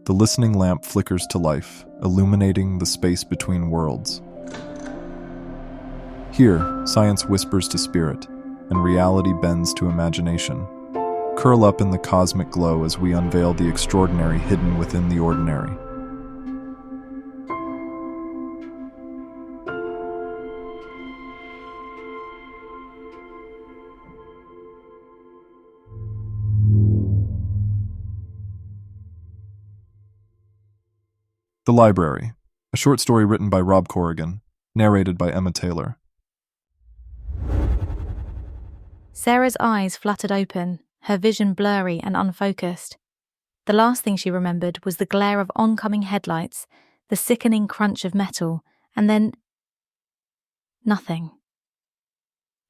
The listening lamp flickers to life, illuminating the space between worlds. Here, science whispers to spirit, and reality bends to imagination. Curl up in the cosmic glow as we unveil the extraordinary hidden within the ordinary. The Library, a short story written by Rob Corrigan, narrated by Emma Taylor. Sarah's eyes fluttered open, her vision blurry and unfocused. The last thing she remembered was the glare of oncoming headlights, the sickening crunch of metal, and then nothing.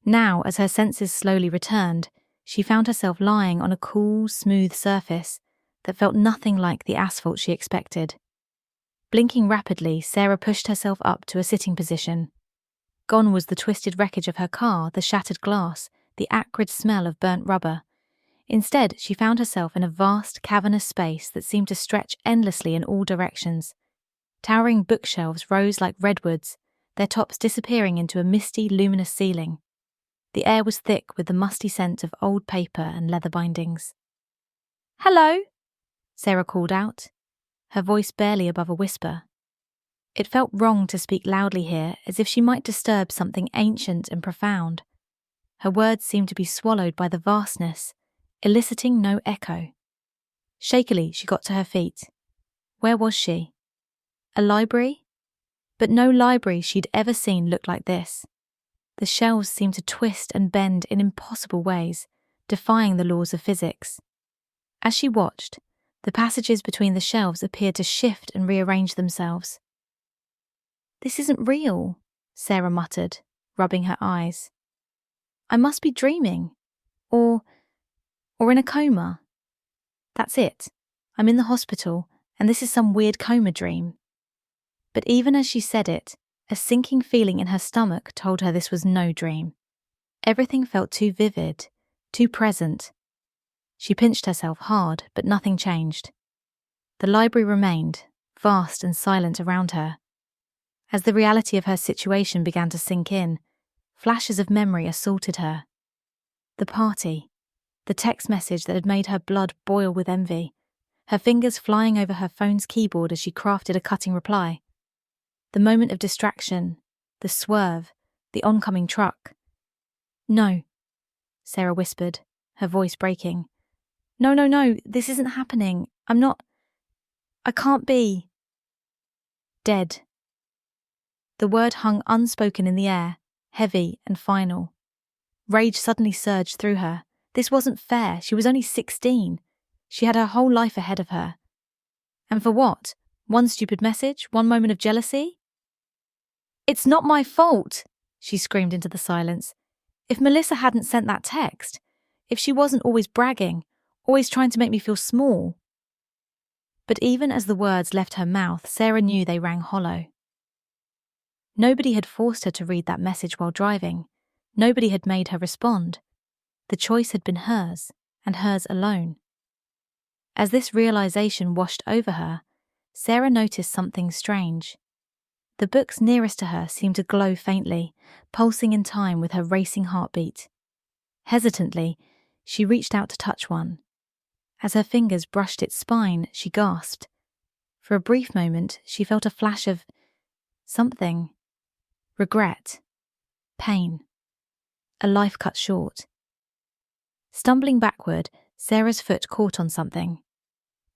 Now, as her senses slowly returned, she found herself lying on a cool, smooth surface that felt nothing like the asphalt she expected. Blinking rapidly, Sarah pushed herself up to a sitting position. Gone was the twisted wreckage of her car, the shattered glass, the acrid smell of burnt rubber. Instead, she found herself in a vast, cavernous space that seemed to stretch endlessly in all directions. Towering bookshelves rose like redwoods, their tops disappearing into a misty, luminous ceiling. The air was thick with the musty scent of old paper and leather bindings. "Hello," Sarah called out, her voice barely above a whisper. It felt wrong to speak loudly here, as if she might disturb something ancient and profound. Her words seemed to be swallowed by the vastness, eliciting no echo. Shakily, she got to her feet. Where was she? A library? But no library she'd ever seen looked like this. The shelves seemed to twist and bend in impossible ways, defying the laws of physics. As she watched, the passages between the shelves appeared to shift and rearrange themselves. "This isn't real," Sarah muttered, rubbing her eyes. "I must be dreaming. Or in a coma. That's it. I'm in the hospital, and this is some weird coma dream." But even as she said it, a sinking feeling in her stomach told her this was no dream. Everything felt too vivid, too present. She pinched herself hard, but nothing changed. The library remained, vast and silent around her. As the reality of her situation began to sink in, flashes of memory assaulted her. The party, the text message that had made her blood boil with envy, her fingers flying over her phone's keyboard as she crafted a cutting reply. The moment of distraction, the swerve, the oncoming truck. "No," Sarah whispered, her voice breaking. No, this isn't happening. I can't be." Dead. The word hung unspoken in the air, heavy and final. Rage suddenly surged through her. This wasn't fair. She was only 16. She had her whole life ahead of her. And for what? One stupid message? One moment of jealousy? "It's not my fault," she screamed into the silence. "If Melissa hadn't sent that text, if she wasn't always bragging, always trying to make me feel small." But even as the words left her mouth, Sarah knew they rang hollow. Nobody had forced her to read that message while driving. Nobody had made her respond. The choice had been hers, and hers alone. As this realization washed over her, Sarah noticed something strange. The books nearest to her seemed to glow faintly, pulsing in time with her racing heartbeat. Hesitantly, she reached out to touch one. As her fingers brushed its spine, she gasped. For a brief moment, she felt a flash of something. Regret. Pain. A life cut short. Stumbling backward, Sarah's foot caught on something.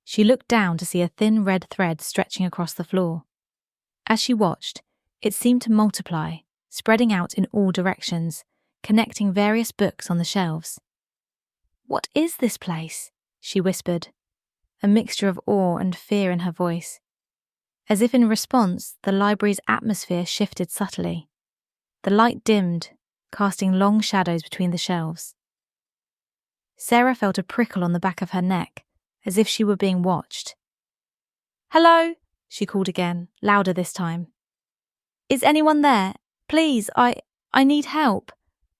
She looked down to see a thin red thread stretching across the floor. As she watched, it seemed to multiply, spreading out in all directions, connecting various books on the shelves. "What is this place?" she whispered, a mixture of awe and fear in her voice. As if in response, the library's atmosphere shifted subtly. The light dimmed, casting long shadows between the shelves. Sarah felt a prickle on the back of her neck, as if she were being watched. "Hello," she called again, louder this time. "Is anyone there? Please, I need help.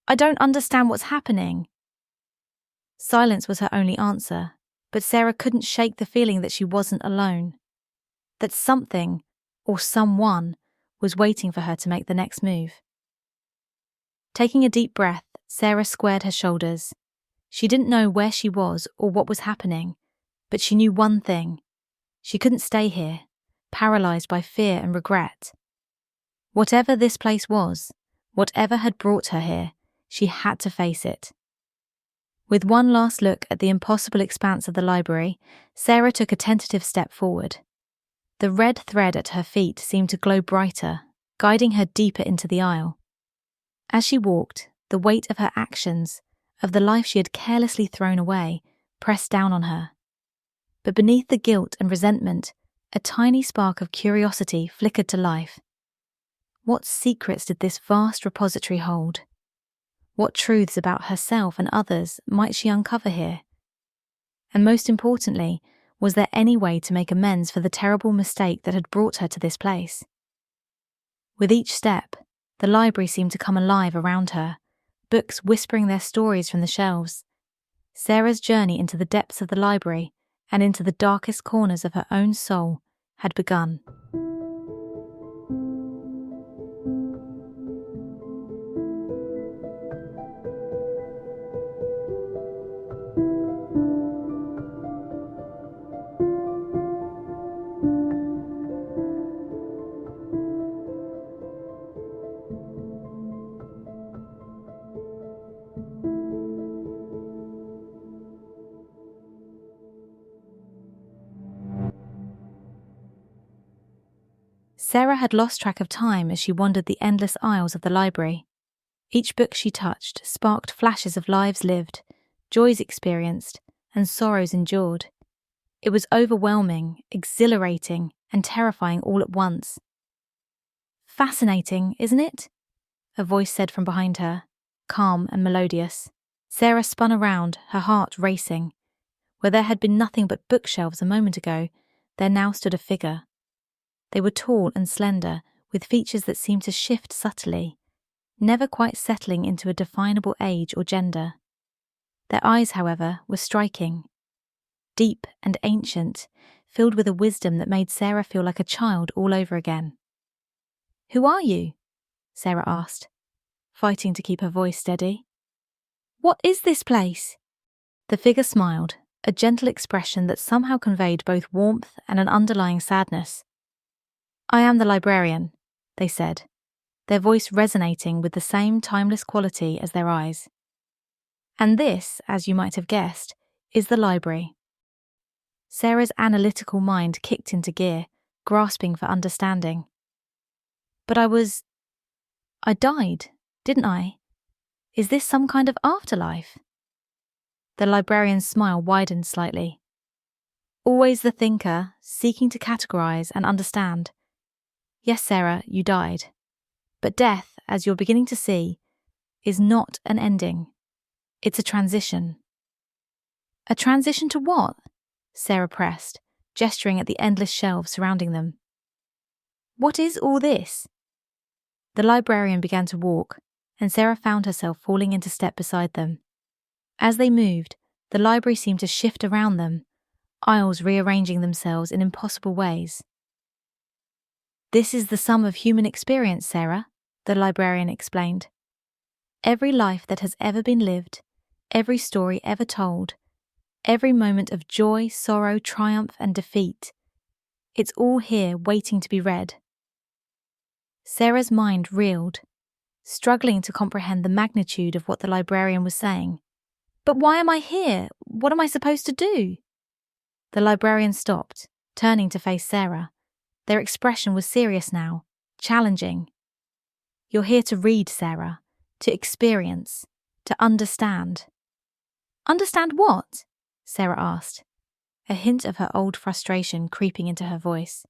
I don't understand what's happening." Silence was her only answer, but Sarah couldn't shake the feeling that she wasn't alone, that something or someone was waiting for her to make the next move. Taking a deep breath, Sarah squared her shoulders. She didn't know where she was or what was happening, but she knew one thing. She couldn't stay here, paralyzed by fear and regret. Whatever this place was, whatever had brought her here, she had to face it. With one last look at the impossible expanse of the library, Sarah took a tentative step forward. The red thread at her feet seemed to glow brighter, guiding her deeper into the aisle. As she walked, the weight of her actions, of the life she had carelessly thrown away, pressed down on her. But beneath the guilt and resentment, a tiny spark of curiosity flickered to life. What secrets did this vast repository hold? What truths about herself and others might she uncover here? And most importantly, was there any way to make amends for the terrible mistake that had brought her to this place? With each step, the library seemed to come alive around her, books whispering their stories from the shelves. Sarah's journey into the depths of the library and into the darkest corners of her own soul had begun. Sarah had lost track of time as she wandered the endless aisles of the library. Each book she touched sparked flashes of lives lived, joys experienced, and sorrows endured. It was overwhelming, exhilarating, and terrifying all at once. "Fascinating, isn't it?" a voice said from behind her, calm and melodious. Sarah spun around, her heart racing. Where there had been nothing but bookshelves a moment ago, there now stood a figure. They were tall and slender, with features that seemed to shift subtly, never quite settling into a definable age or gender. Their eyes, however, were striking. Deep and ancient, filled with a wisdom that made Sarah feel like a child all over again. "Who are you?" Sarah asked, fighting to keep her voice steady. "What is this place?" The figure smiled, a gentle expression that somehow conveyed both warmth and an underlying sadness. "I am the librarian," they said, their voice resonating with the same timeless quality as their eyes. "And this, as you might have guessed, is the library." Sarah's analytical mind kicked into gear, grasping for understanding. "But I died, didn't I? Is this some kind of afterlife?" The librarian's smile widened slightly. "Always the thinker, seeking to categorize and understand. Yes, Sarah, you died. But death, as you're beginning to see, is not an ending. It's a transition." "A transition to what?" Sarah pressed, gesturing at the endless shelves surrounding them. "What is all this?" The librarian began to walk, and Sarah found herself falling into step beside them. As they moved, the library seemed to shift around them, aisles rearranging themselves in impossible ways. "This is the sum of human experience, Sarah," the librarian explained. "Every life that has ever been lived, every story ever told, every moment of joy, sorrow, triumph, and defeat. It's all here waiting to be read." Sarah's mind reeled, struggling to comprehend the magnitude of what the librarian was saying. "But why am I here? What am I supposed to do?" The librarian stopped, turning to face Sarah. Their expression was serious now, challenging. "You're here to read, Sarah, to experience, to understand." "Understand what?" Sarah asked, a hint of her old frustration creeping into her voice.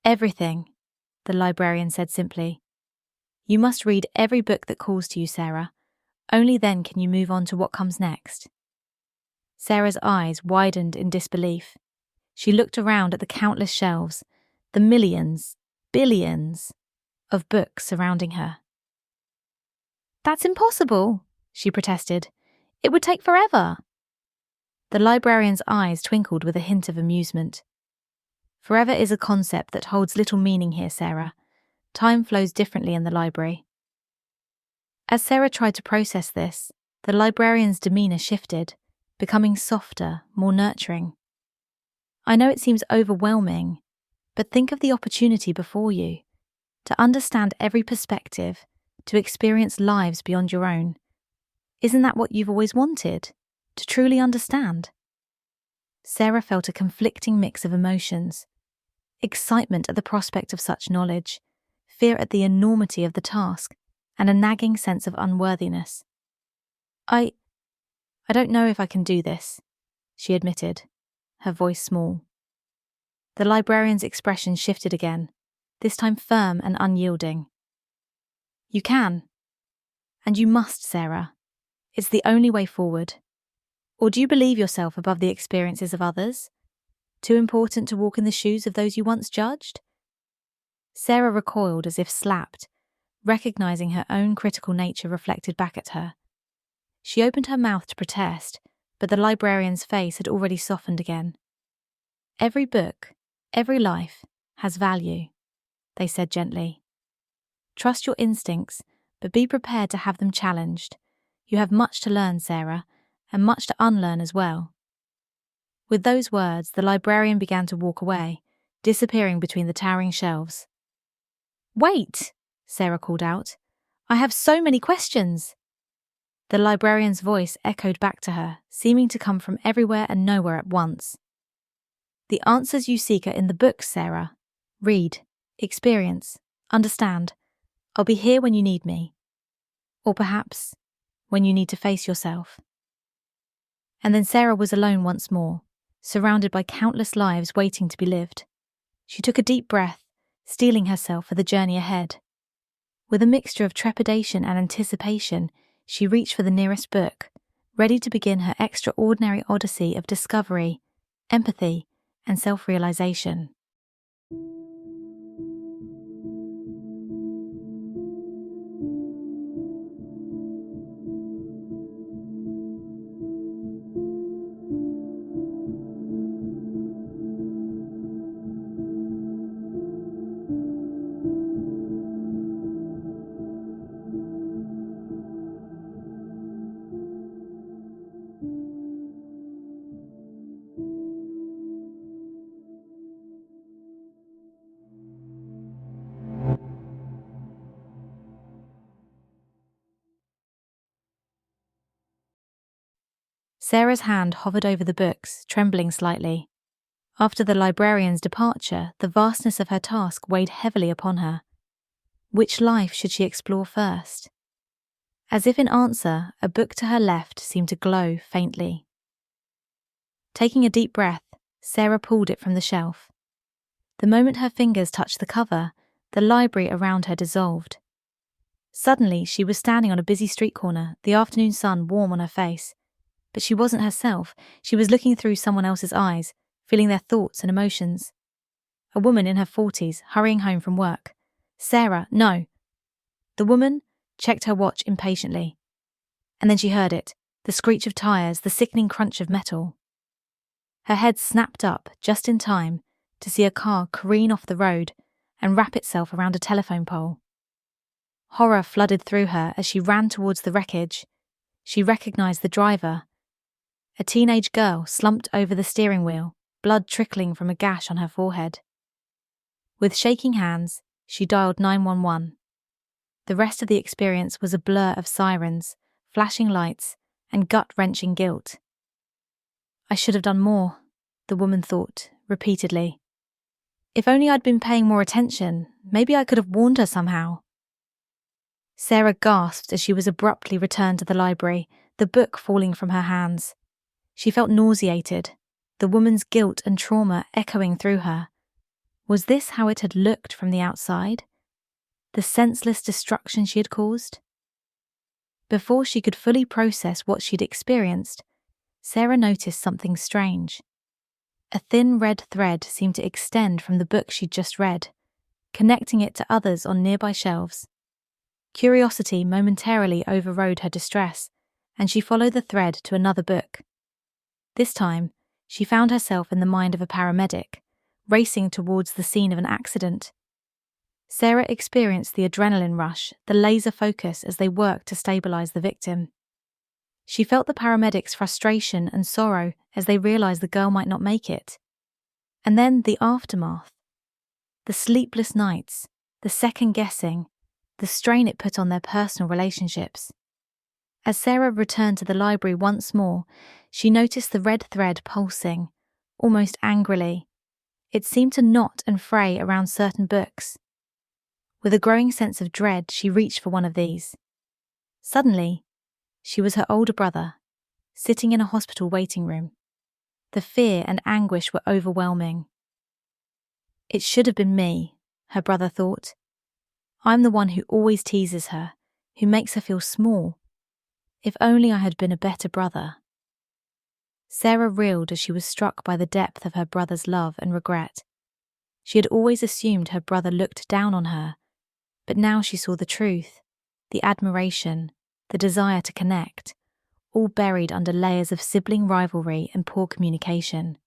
"Everything," the librarian said simply. "You must read every book that calls to you, Sarah. Only then can you move on to what comes next." Sarah's eyes widened in disbelief. She looked around at the countless shelves, the millions, billions of books surrounding her. "That's impossible," she protested. "It would take forever." The librarian's eyes twinkled with a hint of amusement. Forever is a concept that holds little meaning here, Sarah. Time flows differently in the library. As Sarah tried to process this, the librarian's demeanour shifted, becoming softer, more nurturing. I know it seems overwhelming, but think of the opportunity before you, to understand every perspective, to experience lives beyond your own. Isn't that what you've always wanted? To truly understand? Sarah felt a conflicting mix of emotions. Excitement at the prospect of such knowledge, fear at the enormity of the task, and a nagging sense of unworthiness. I don't know if I can do this, she admitted, her voice small. The librarian's expression shifted again, this time firm and unyielding. You can. And you must, Sarah. It's the only way forward. Or do you believe yourself above the experiences of others? Too important to walk in the shoes of those you once judged? Sarah recoiled as if slapped, recognizing her own critical nature reflected back at her. She opened her mouth to protest, but the librarian's face had already softened again. Every book, every life, has value, they said gently. Trust your instincts, but be prepared to have them challenged. You have much to learn, Sarah, and much to unlearn as well. With those words, the librarian began to walk away, disappearing between the towering shelves. Wait, Sarah called out. I have so many questions. The librarian's voice echoed back to her, seeming to come from everywhere and nowhere at once. The answers you seek are in the books, Sarah. Read, experience, understand. I'll be here when you need me. Or perhaps, when you need to face yourself. And then Sarah was alone once more, surrounded by countless lives waiting to be lived. She took a deep breath, steeling herself for the journey ahead. With a mixture of trepidation and anticipation, she reached for the nearest book, ready to begin her extraordinary odyssey of discovery, empathy, and self-realization. Sarah's hand hovered over the books, trembling slightly. After the librarian's departure, the vastness of her task weighed heavily upon her. Which life should she explore first? As if in answer, a book to her left seemed to glow faintly. Taking a deep breath, Sarah pulled it from the shelf. The moment her fingers touched the cover, the library around her dissolved. Suddenly, she was standing on a busy street corner, the afternoon sun warm on her face. But she wasn't herself. She was looking through someone else's eyes, feeling their thoughts and emotions. A woman in her 40s, hurrying home from work. Sarah, no. The woman checked her watch impatiently. And then she heard it, the screech of tires, the sickening crunch of metal. Her head snapped up just in time to see a car careen off the road and wrap itself around a telephone pole. Horror flooded through her as she ran towards the wreckage. She recognized the driver. A teenage girl slumped over the steering wheel, blood trickling from a gash on her forehead. With shaking hands, she dialed 911. The rest of the experience was a blur of sirens, flashing lights, and gut-wrenching guilt. I should have done more, the woman thought, repeatedly. If only I'd been paying more attention, maybe I could have warned her somehow. Sarah gasped as she was abruptly returned to the library, the book falling from her hands. She felt nauseated, the woman's guilt and trauma echoing through her. Was this how it had looked from the outside? The senseless destruction she had caused? Before she could fully process what she'd experienced, Sarah noticed something strange. A thin red thread seemed to extend from the book she'd just read, connecting it to others on nearby shelves. Curiosity momentarily overrode her distress, and she followed the thread to another book. This time, she found herself in the mind of a paramedic, racing towards the scene of an accident. Sarah experienced the adrenaline rush, the laser focus as they worked to stabilize the victim. She felt the paramedics' frustration and sorrow as they realized the girl might not make it. And then the aftermath. The sleepless nights, the second-guessing, the strain it put on their personal relationships. As Sarah returned to the library once more, she noticed the red thread pulsing, almost angrily. It seemed to knot and fray around certain books. With a growing sense of dread, she reached for one of these. Suddenly, she was her older brother, sitting in a hospital waiting room. The fear and anguish were overwhelming. It should have been me, her brother thought. I'm the one who always teases her, who makes her feel small. If only I had been a better brother. Sarah reeled as she was struck by the depth of her brother's love and regret. She had always assumed her brother looked down on her, but now she saw the truth, the admiration, the desire to connect, all buried under layers of sibling rivalry and poor communication.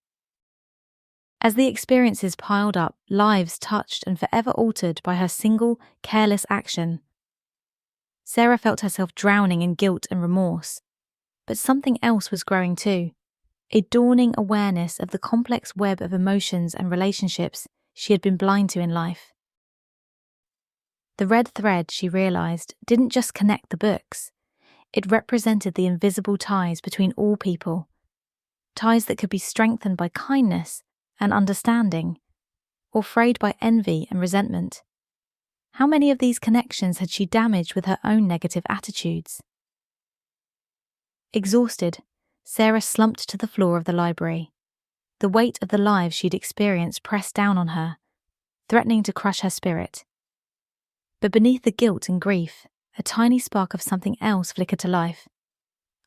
As the experiences piled up, lives touched and forever altered by her single, careless action, Sarah felt herself drowning in guilt and remorse. But something else was growing too, a dawning awareness of the complex web of emotions and relationships she had been blind to in life. The red thread, she realized, didn't just connect the books. It represented the invisible ties between all people, ties that could be strengthened by kindness and understanding, or frayed by envy and resentment. How many of these connections had she damaged with her own negative attitudes? Exhausted, Sarah slumped to the floor of the library. The weight of the lives she'd experienced pressed down on her, threatening to crush her spirit. But beneath the guilt and grief, a tiny spark of something else flickered to life.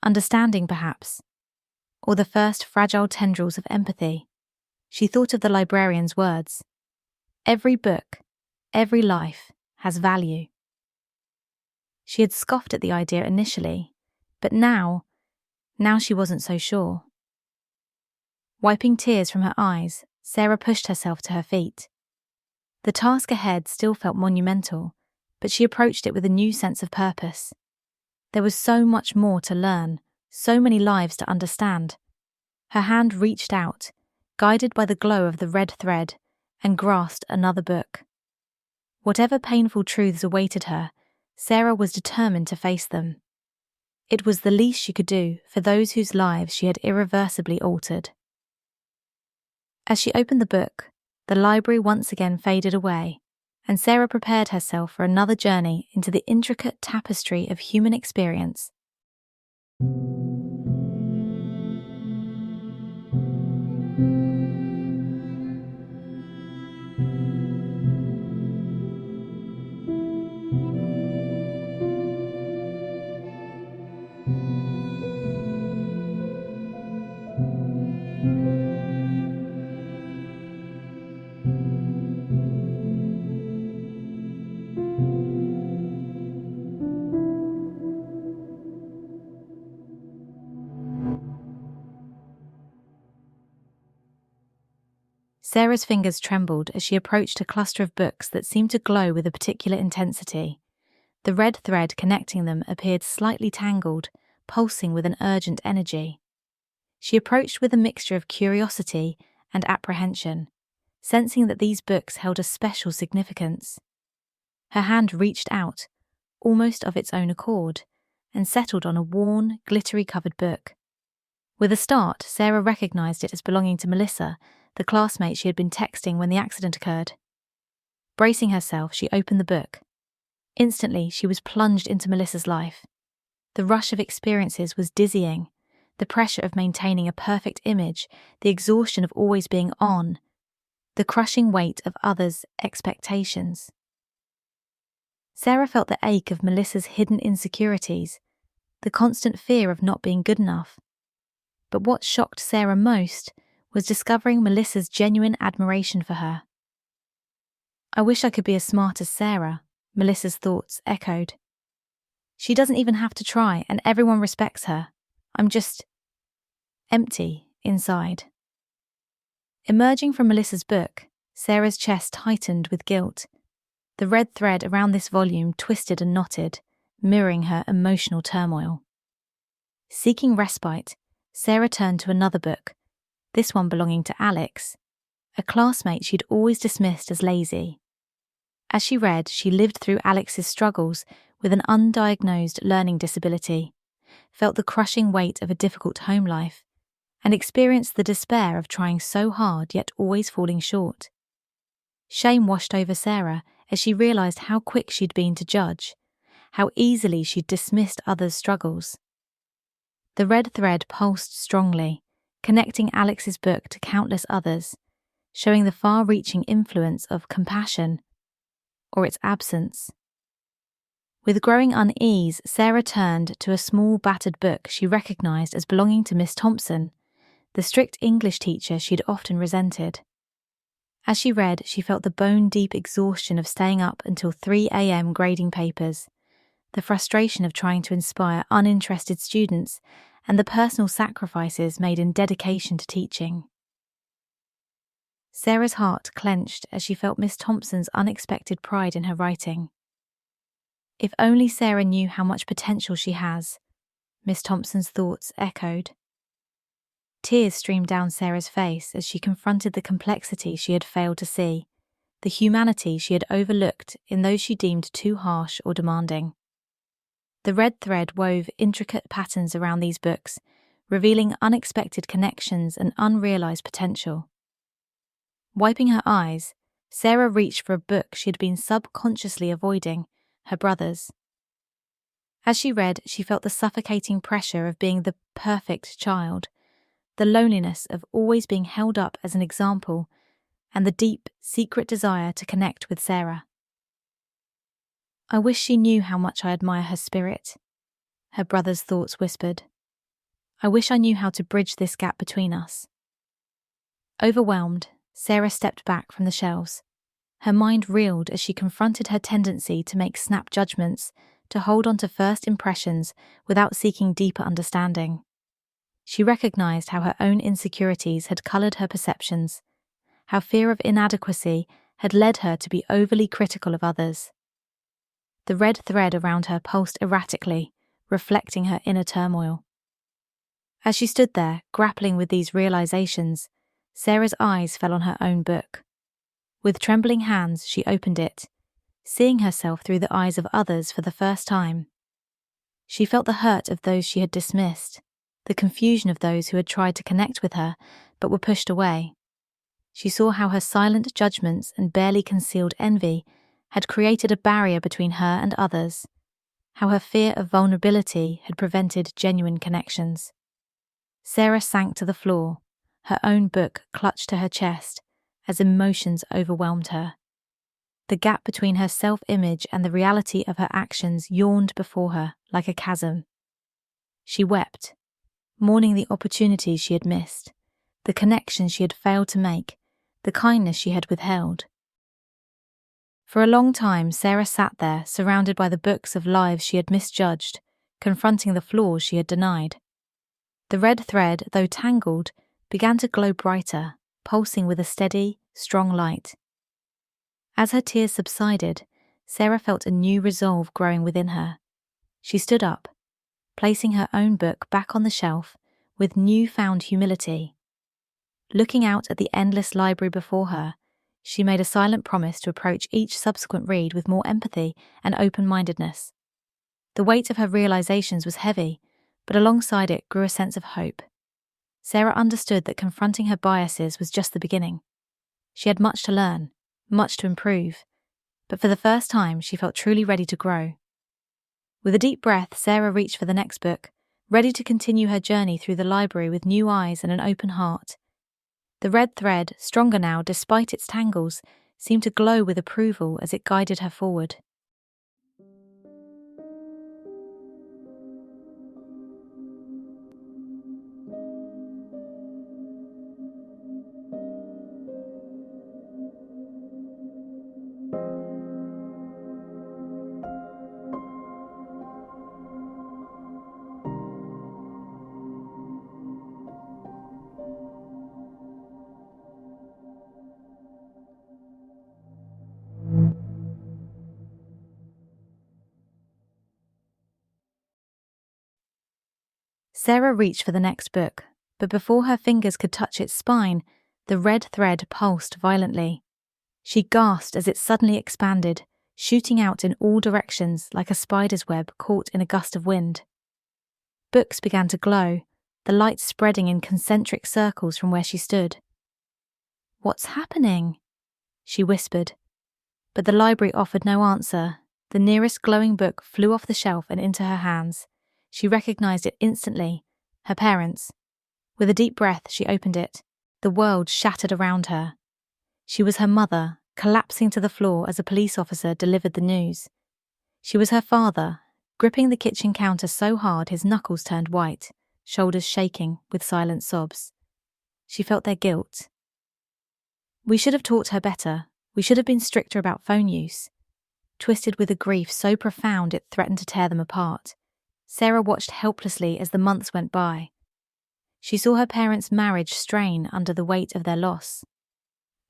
Understanding, perhaps, or the first fragile tendrils of empathy. She thought of the librarian's words. Every book, every life, has value. She had scoffed at the idea initially, but now she wasn't so sure. Wiping tears from her eyes, Sarah pushed herself to her feet. The task ahead still felt monumental, but she approached it with a new sense of purpose. There was so much more to learn, so many lives to understand. Her hand reached out, guided by the glow of the red thread, and grasped another book. Whatever painful truths awaited her, Sarah was determined to face them. It was the least she could do for those whose lives she had irreversibly altered. As she opened the book, the library once again faded away, and Sarah prepared herself for another journey into the intricate tapestry of human experience. Sarah's fingers trembled as she approached a cluster of books that seemed to glow with a particular intensity. The red thread connecting them appeared slightly tangled, pulsing with an urgent energy. She approached with a mixture of curiosity and apprehension, sensing that these books held a special significance. Her hand reached out, almost of its own accord, and settled on a worn, glittery-covered book. With a start, Sarah recognized it as belonging to Melissa, the classmate she had been texting when the accident occurred. Bracing herself, she opened the book. Instantly, she was plunged into Melissa's life. The rush of experiences was dizzying, the pressure of maintaining a perfect image, the exhaustion of always being on, the crushing weight of others' expectations. Sarah felt the ache of Melissa's hidden insecurities, the constant fear of not being good enough. But what shocked Sarah most was discovering Melissa's genuine admiration for her. I wish I could be as smart as Sarah, Melissa's thoughts echoed. She doesn't even have to try, and everyone respects her. I'm just empty, inside. Emerging from Melissa's book, Sarah's chest tightened with guilt. The red thread around this volume twisted and knotted, mirroring her emotional turmoil. Seeking respite, Sarah turned to another book, this one belonging to Alex, a classmate she'd always dismissed as lazy. As she read, she lived through Alex's struggles with an undiagnosed learning disability, felt the crushing weight of a difficult home life, and experienced the despair of trying so hard yet always falling short. Shame washed over Sarah as she realised how quick she'd been to judge, how easily she'd dismissed others' struggles. The red thread pulsed strongly, connecting Alex's book to countless others, showing the far-reaching influence of compassion, or its absence. With growing unease, Sarah turned to a small battered book she recognised as belonging to Miss Thompson, the strict English teacher she'd often resented. As she read, she felt the bone-deep exhaustion of staying up until 3 a.m. grading papers, the frustration of trying to inspire uninterested students, and the personal sacrifices made in dedication to teaching. Sarah's heart clenched as she felt Miss Thompson's unexpected pride in her writing. If only Sarah knew how much potential she has, Miss Thompson's thoughts echoed. Tears streamed down Sarah's face as she confronted the complexity she had failed to see, the humanity she had overlooked in those she deemed too harsh or demanding. The red thread wove intricate patterns around these books, revealing unexpected connections and unrealized potential. Wiping her eyes, Sarah reached for a book she had been subconsciously avoiding, her brother's. As she read, she felt the suffocating pressure of being the perfect child, the loneliness of always being held up as an example, and the deep, secret desire to connect with Sarah. I wish she knew how much I admire her spirit, her brother's thoughts whispered. I wish I knew how to bridge this gap between us. Overwhelmed, Sarah stepped back from the shelves. Her mind reeled as she confronted her tendency to make snap judgments, to hold on to first impressions without seeking deeper understanding. She recognized how her own insecurities had colored her perceptions, how fear of inadequacy had led her to be overly critical of others. The red thread around her pulsed erratically, reflecting her inner turmoil. As she stood there, grappling with these realizations, Sarah's eyes fell on her own book. With trembling hands, she opened it, seeing herself through the eyes of others for the first time. She felt the hurt of those she had dismissed, the confusion of those who had tried to connect with her but were pushed away. She saw how her silent judgments and barely concealed envy had created a barrier between her and others, how her fear of vulnerability had prevented genuine connections. Sarah sank to the floor, her own book clutched to her chest as emotions overwhelmed her. The gap between her self-image and the reality of her actions yawned before her like a chasm. She wept, mourning the opportunities she had missed, the connections she had failed to make, the kindness she had withheld. For a long time, Sarah sat there, surrounded by the books of lives she had misjudged, confronting the flaws she had denied. The red thread, though tangled, began to glow brighter, pulsing with a steady, strong light. As her tears subsided, Sarah felt a new resolve growing within her. She stood up, placing her own book back on the shelf with newfound humility. Looking out at the endless library before her, she made a silent promise to approach each subsequent read with more empathy and open-mindedness. The weight of her realizations was heavy, but alongside it grew a sense of hope. Sarah understood that confronting her biases was just the beginning. She had much to learn, much to improve, but for the first time she felt truly ready to grow. With a deep breath, Sarah reached for the next book, ready to continue her journey through the library with new eyes and an open heart. The red thread, stronger now despite its tangles, seemed to glow with approval as it guided her forward. Sarah reached for the next book, but before her fingers could touch its spine, the red thread pulsed violently. She gasped as it suddenly expanded, shooting out in all directions like a spider's web caught in a gust of wind. Books began to glow, the light spreading in concentric circles from where she stood. "What's happening?" she whispered. But the library offered no answer. The nearest glowing book flew off the shelf and into her hands. She recognized it instantly. Her parents. With a deep breath, she opened it. The world shattered around her. She was her mother, collapsing to the floor as a police officer delivered the news. She was her father, gripping the kitchen counter so hard his knuckles turned white, shoulders shaking with silent sobs. She felt their guilt. "We should have taught her better. We should have been stricter about phone use." Twisted with a grief so profound it threatened to tear them apart, Sarah watched helplessly as the months went by. She saw her parents' marriage strain under the weight of their loss.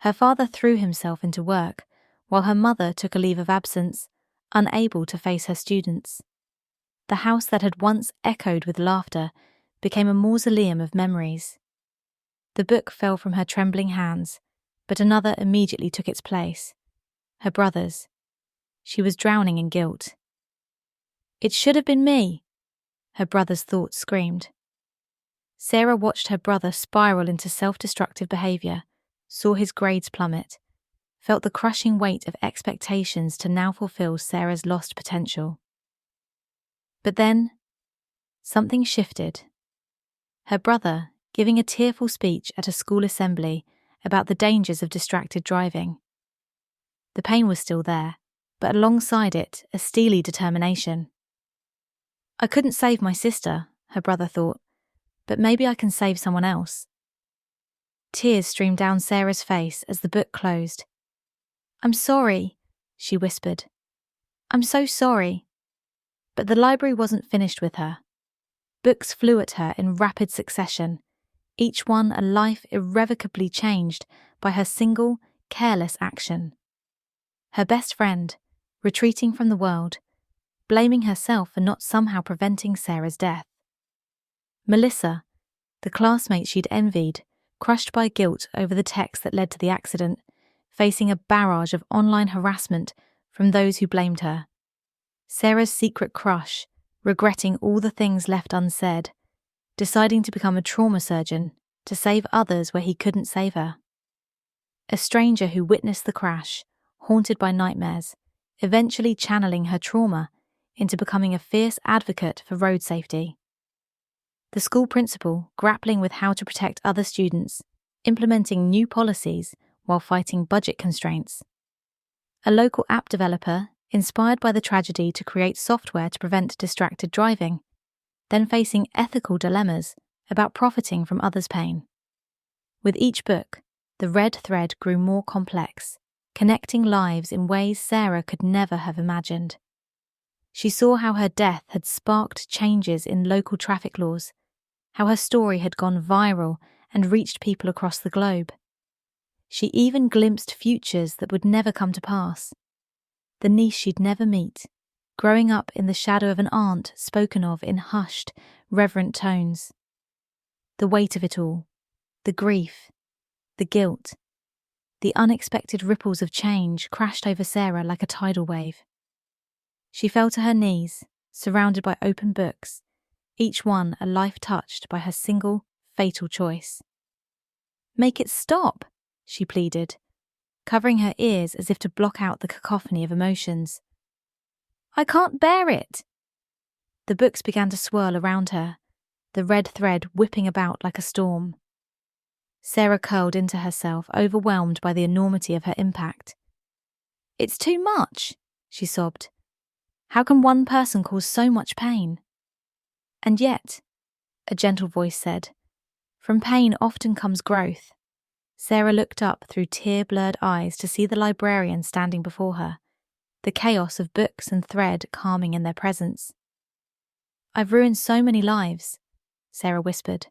Her father threw himself into work, while her mother took a leave of absence, unable to face her students. The house that had once echoed with laughter became a mausoleum of memories. The book fell from her trembling hands, but another immediately took its place. Her brother's. She was drowning in guilt. "It should have been me," her brother's thoughts screamed. Sarah watched her brother spiral into self-destructive behavior, saw his grades plummet, felt the crushing weight of expectations to now fulfill Sarah's lost potential. But then, something shifted. Her brother, giving a tearful speech at a school assembly about the dangers of distracted driving. The pain was still there, but alongside it, a steely determination. "I couldn't save my sister," her brother thought, "but maybe I can save someone else." Tears streamed down Sarah's face as the book closed. "I'm sorry," she whispered. "I'm so sorry." But the library wasn't finished with her. Books flew at her in rapid succession, each one a life irrevocably changed by her single, careless action. Her best friend, retreating from the world, blaming herself for not somehow preventing Sarah's death. Melissa, the classmate she'd envied, crushed by guilt over the text that led to the accident, facing a barrage of online harassment from those who blamed her. Sarah's secret crush, regretting all the things left unsaid, deciding to become a trauma surgeon to save others where he couldn't save her. A stranger who witnessed the crash, haunted by nightmares, eventually channeling her trauma into becoming a fierce advocate for road safety. The school principal grappling with how to protect other students, implementing new policies while fighting budget constraints. A local app developer inspired by the tragedy to create software to prevent distracted driving, then facing ethical dilemmas about profiting from others' pain. With each book, the red thread grew more complex, connecting lives in ways Sarah could never have imagined. She saw how her death had sparked changes in local traffic laws, how her story had gone viral and reached people across the globe. She even glimpsed futures that would never come to pass. The niece she'd never meet, growing up in the shadow of an aunt spoken of in hushed, reverent tones. The weight of it all, the grief, the guilt, the unexpected ripples of change crashed over Sarah like a tidal wave. She fell to her knees, surrounded by open books, each one a life touched by her single, fatal choice. "Make it stop," she pleaded, covering her ears as if to block out the cacophony of emotions. "I can't bear it." The books began to swirl around her, the red thread whipping about like a storm. Sarah curled into herself, overwhelmed by the enormity of her impact. "It's too much," she sobbed. "How can one person cause so much pain?" "And yet," a gentle voice said, "from pain often comes growth." Sarah looked up through tear-blurred eyes to see the librarian standing before her, the chaos of books and thread calming in their presence. "I've ruined so many lives," Sarah whispered.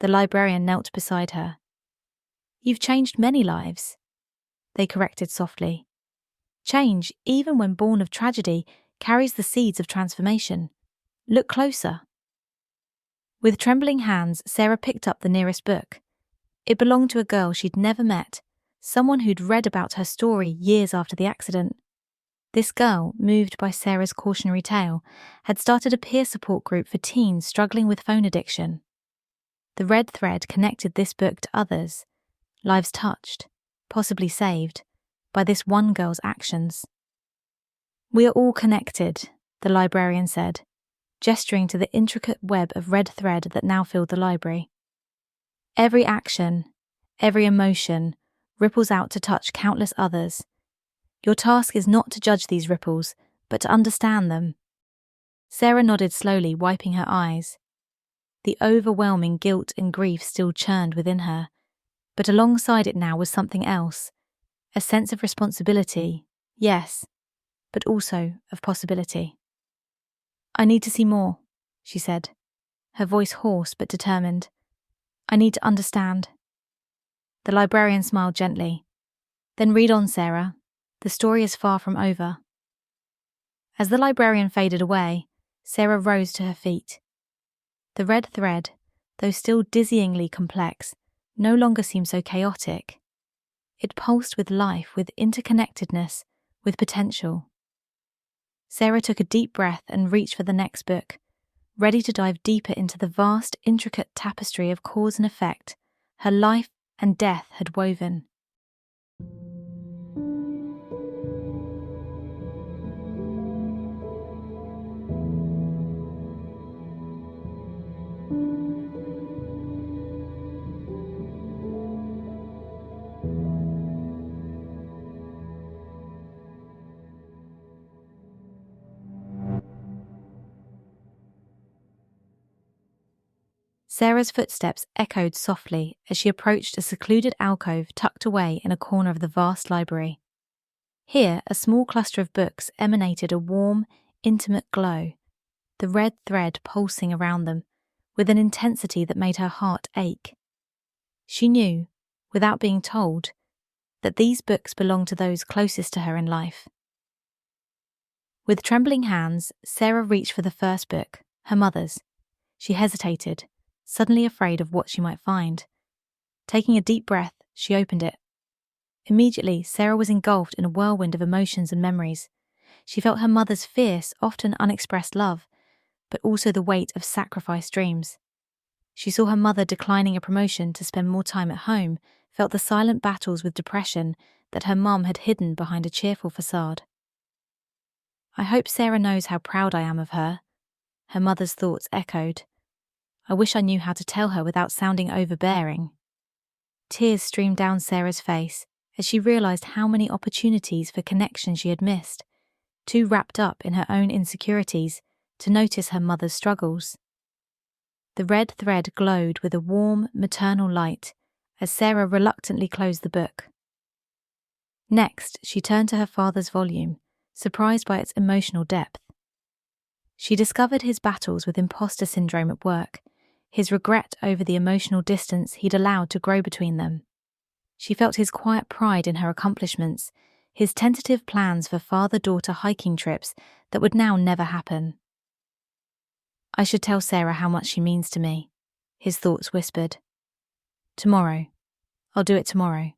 The librarian knelt beside her. "You've changed many lives," they corrected softly. "Change, even when born of tragedy, carries the seeds of transformation. Look closer." With trembling hands, Sarah picked up the nearest book. It belonged to a girl she'd never met, someone who'd read about her story years after the accident. This girl, moved by Sarah's cautionary tale, had started a peer support group for teens struggling with phone addiction. The red thread connected this book to others, lives touched, possibly saved, by this one girl's actions. "We are all connected," the librarian said, gesturing to the intricate web of red thread that now filled the library. "Every action, every emotion, ripples out to touch countless others. Your task is not to judge these ripples, but to understand them." Sarah nodded slowly, wiping her eyes. The overwhelming guilt and grief still churned within her, but alongside it now was something else, a sense of responsibility, yes, but also of possibility. "I need to see more," she said, her voice hoarse but determined. "I need to understand." The librarian smiled gently. "Then read on, Sarah. The story is far from over." As the librarian faded away, Sarah rose to her feet. The red thread, though still dizzyingly complex, no longer seemed so chaotic. It pulsed with life, with interconnectedness, with potential. Sarah took a deep breath and reached for the next book, ready to dive deeper into the vast, intricate tapestry of cause and effect her life and death had woven. Sarah's footsteps echoed softly as she approached a secluded alcove tucked away in a corner of the vast library. Here, a small cluster of books emanated a warm, intimate glow, the red thread pulsing around them with an intensity that made her heart ache. She knew, without being told, that these books belonged to those closest to her in life. With trembling hands, Sarah reached for the first book, her mother's. She hesitated, suddenly afraid of what she might find. Taking a deep breath, she opened it. Immediately, Sarah was engulfed in a whirlwind of emotions and memories. She felt her mother's fierce, often unexpressed love, but also the weight of sacrificed dreams. She saw her mother declining a promotion to spend more time at home, felt the silent battles with depression that her mum had hidden behind a cheerful facade. "I hope Sarah knows how proud I am of her," her mother's thoughts echoed. "I wish I knew how to tell her without sounding overbearing." Tears streamed down Sarah's face as she realised how many opportunities for connection she had missed, too wrapped up in her own insecurities to notice her mother's struggles. The red thread glowed with a warm, maternal light as Sarah reluctantly closed the book. Next, she turned to her father's volume, surprised by its emotional depth. She discovered his battles with imposter syndrome at work, his regret over the emotional distance he'd allowed to grow between them. She felt his quiet pride in her accomplishments, his tentative plans for father-daughter hiking trips that would now never happen. "I should tell Sarah how much she means to me," his thoughts whispered. "Tomorrow. I'll do it tomorrow."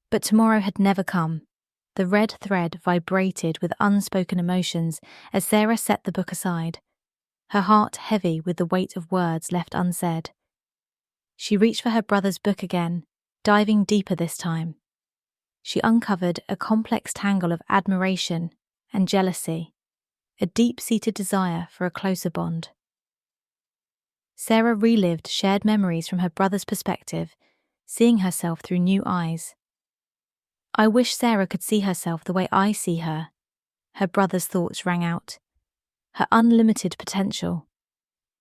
But tomorrow had never come. The red thread vibrated with unspoken emotions as Sarah set the book aside, her heart heavy with the weight of words left unsaid. She reached for her brother's book again, diving deeper this time. She uncovered a complex tangle of admiration and jealousy, a deep-seated desire for a closer bond. Sarah relived shared memories from her brother's perspective, seeing herself through new eyes. "I wish Sarah could see herself the way I see her," her brother's thoughts rang out. "Her unlimited potential.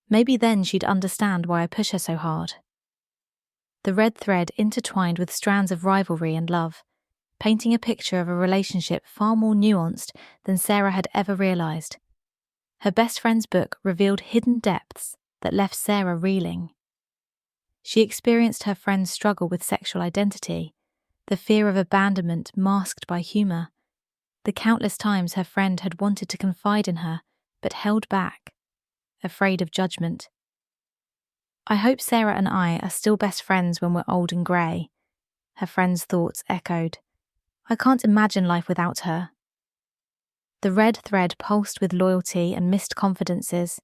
Maybe then she'd understand why I push her so hard." The red thread intertwined with strands of rivalry and love, painting a picture of a relationship far more nuanced than Sarah had ever realised. Her best friend's book revealed hidden depths that left Sarah reeling. She experienced her friend's struggle with sexual identity, the fear of abandonment masked by humour, the countless times her friend had wanted to confide in her but held back, afraid of judgment. I hope Sarah and I are still best friends when we're old and grey, her friend's thoughts echoed. I can't imagine life without her. The red thread pulsed with loyalty and missed confidences,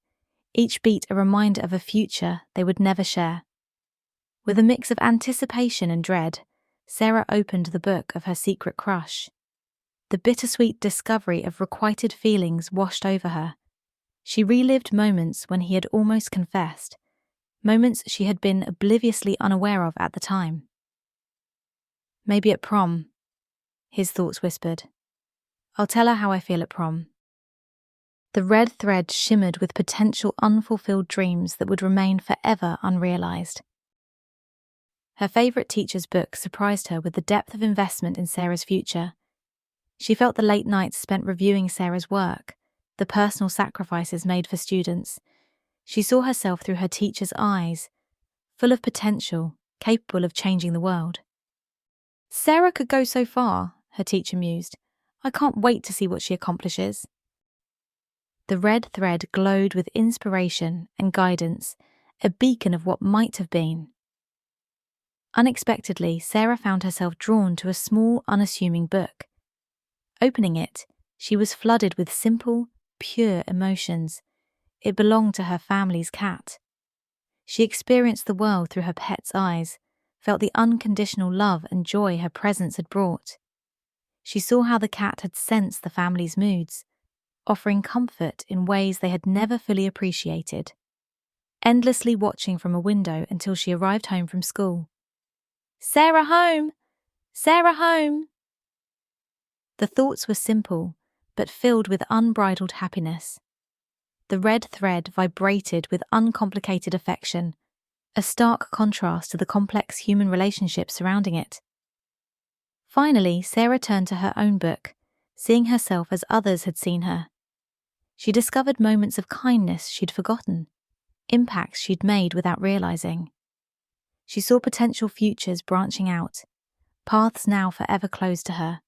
each beat a reminder of a future they would never share. With a mix of anticipation and dread, Sarah opened the book of her secret crush. The bittersweet discovery of requited feelings washed over her. She relived moments when he had almost confessed, moments she had been obliviously unaware of at the time. Maybe at prom, his thoughts whispered. I'll tell her how I feel at prom. The red thread shimmered with potential unfulfilled dreams that would remain forever unrealized. Her favourite teacher's book surprised her with the depth of investment in Sarah's future. She felt the late nights spent reviewing Sarah's work, the personal sacrifices made for students. She saw herself through her teacher's eyes, full of potential, capable of changing the world. Sarah could go so far, her teacher mused. I can't wait to see what she accomplishes. The red thread glowed with inspiration and guidance, a beacon of what might have been. Unexpectedly, Sarah found herself drawn to a small, unassuming book. Opening it, she was flooded with simple, pure emotions. It belonged to her family's cat. She experienced the world through her pet's eyes, felt the unconditional love and joy her presence had brought. She saw how the cat had sensed the family's moods, offering comfort in ways they had never fully appreciated, endlessly watching from a window until she arrived home from school. Sarah home! Sarah home! The thoughts were simple, but filled with unbridled happiness. The red thread vibrated with uncomplicated affection, a stark contrast to the complex human relationships surrounding it. Finally, Sarah turned to her own book, seeing herself as others had seen her. She discovered moments of kindness she'd forgotten, impacts she'd made without realizing. She saw potential futures branching out, paths now forever closed to her.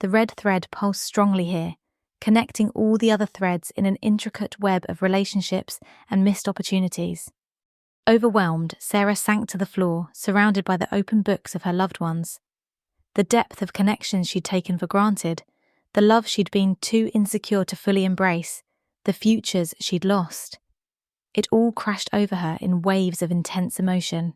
The red thread pulsed strongly here, connecting all the other threads in an intricate web of relationships and missed opportunities. Overwhelmed, Sarah sank to the floor, surrounded by the open books of her loved ones. The depth of connections she'd taken for granted, the love she'd been too insecure to fully embrace, the futures she'd lost. It all crashed over her in waves of intense emotion.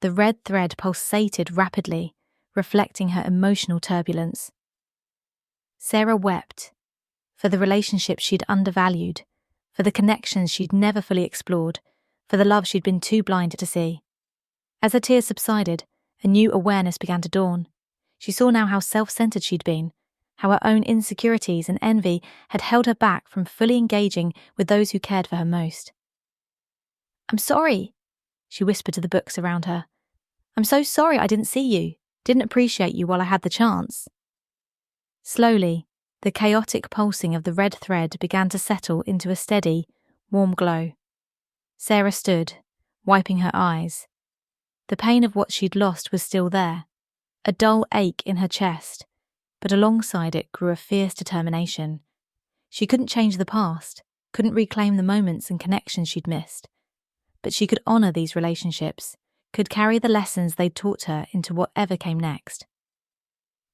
The red thread pulsated rapidly, reflecting her emotional turbulence. Sarah wept, for the relationships she'd undervalued, for the connections she'd never fully explored, for the love she'd been too blind to see. As her tears subsided, a new awareness began to dawn. She saw now how self-centered she'd been, how her own insecurities and envy had held her back from fully engaging with those who cared for her most. I'm sorry, she whispered to the books around her. I'm so sorry I didn't see you, didn't appreciate you while I had the chance. Slowly, the chaotic pulsing of the red thread began to settle into a steady, warm glow. Sarah stood, wiping her eyes. The pain of what she'd lost was still there, a dull ache in her chest, but alongside it grew a fierce determination. She couldn't change the past, couldn't reclaim the moments and connections she'd missed, but she could honour these relationships, could carry the lessons they'd taught her into whatever came next.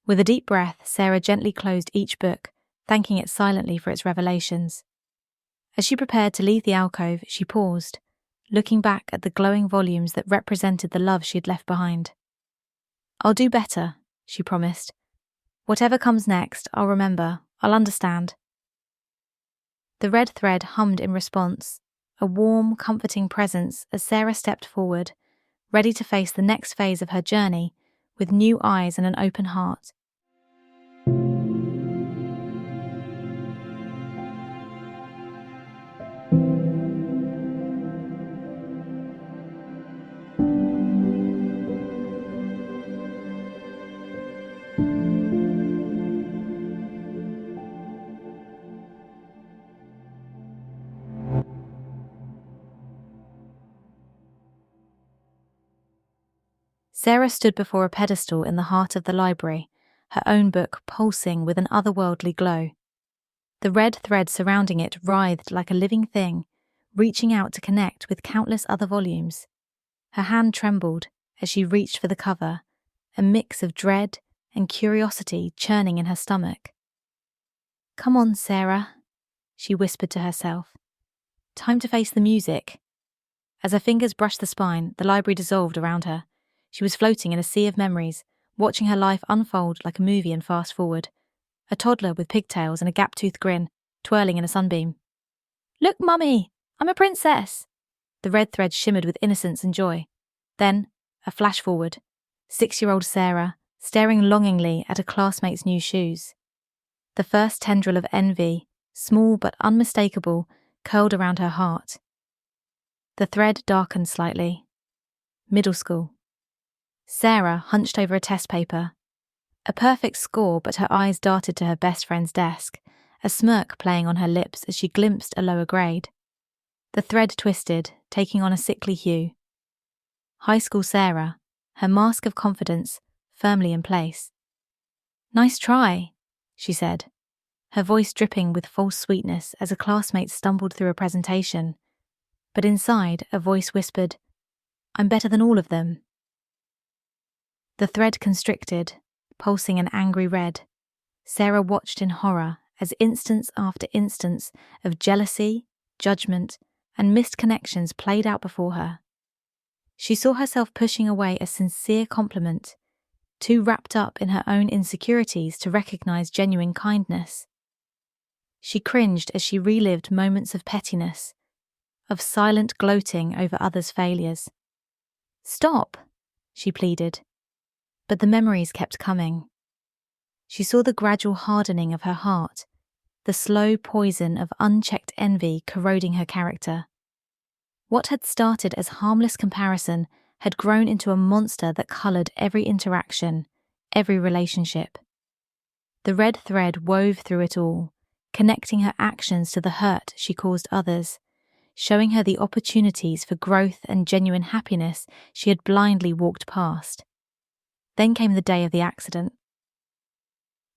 With a deep breath, Sarah gently closed each book, thanking it silently for its revelations. As she prepared to leave the alcove, she paused, looking back at the glowing volumes that represented the love she had left behind. I'll do better, she promised. Whatever comes next, I'll remember, I'll understand. The red thread hummed in response, a warm, comforting presence as Sarah stepped forward, ready to face the next phase of her journey with new eyes and an open heart. Sarah stood before a pedestal in the heart of the library, her own book pulsing with an otherworldly glow. The red thread surrounding it writhed like a living thing, reaching out to connect with countless other volumes. Her hand trembled as she reached for the cover, a mix of dread and curiosity churning in her stomach. "Come on, Sarah," she whispered to herself. "Time to face the music." As her fingers brushed the spine, the library dissolved around her. She was floating in a sea of memories, watching her life unfold like a movie in fast forward. A toddler with pigtails and a gap-toothed grin, twirling in a sunbeam. "Look, Mummy! I'm a princess!" The red thread shimmered with innocence and joy. Then, a flash forward. 6-year-old Sarah, staring longingly at a classmate's new shoes. The first tendril of envy, small but unmistakable, curled around her heart. The thread darkened slightly. Middle school. Sarah hunched over a test paper. A perfect score, but her eyes darted to her best friend's desk, a smirk playing on her lips as she glimpsed a lower grade. The thread twisted, taking on a sickly hue. High school Sarah, her mask of confidence firmly in place. "Nice try," she said, her voice dripping with false sweetness as a classmate stumbled through a presentation. But inside, a voice whispered, "I'm better than all of them." The thread constricted, pulsing an angry red. Sarah watched in horror as instance after instance of jealousy, judgment, and missed connections played out before her. She saw herself pushing away a sincere compliment, too wrapped up in her own insecurities to recognize genuine kindness. She cringed as she relived moments of pettiness, of silent gloating over others' failures. "Stop," she pleaded. But the memories kept coming. She saw the gradual hardening of her heart, the slow poison of unchecked envy corroding her character. What had started as harmless comparison had grown into a monster that coloured every interaction, every relationship. The red thread wove through it all, connecting her actions to the hurt she caused others, showing her the opportunities for growth and genuine happiness she had blindly walked past. Then came the day of the accident.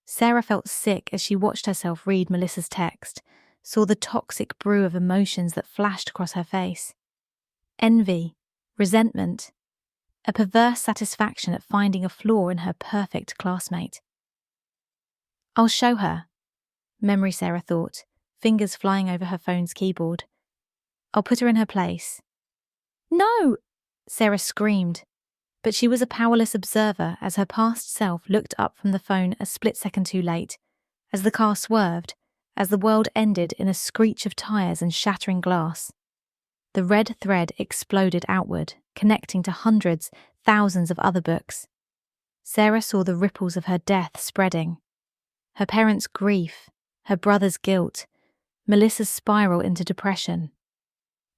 Sarah felt sick as she watched herself read Melissa's text, saw the toxic brew of emotions that flashed across her face. Envy, resentment, a perverse satisfaction at finding a flaw in her perfect classmate. "I'll show her," memory Sarah thought, fingers flying over her phone's keyboard. "I'll put her in her place." "No!" Sarah screamed, but she was a powerless observer as her past self looked up from the phone a split second too late, as the car swerved, as the world ended in a screech of tyres and shattering glass. The red thread exploded outward, connecting to hundreds, thousands of other books. Sarah saw the ripples of her death spreading. Her parents' grief, her brother's guilt, Melissa's spiral into depression.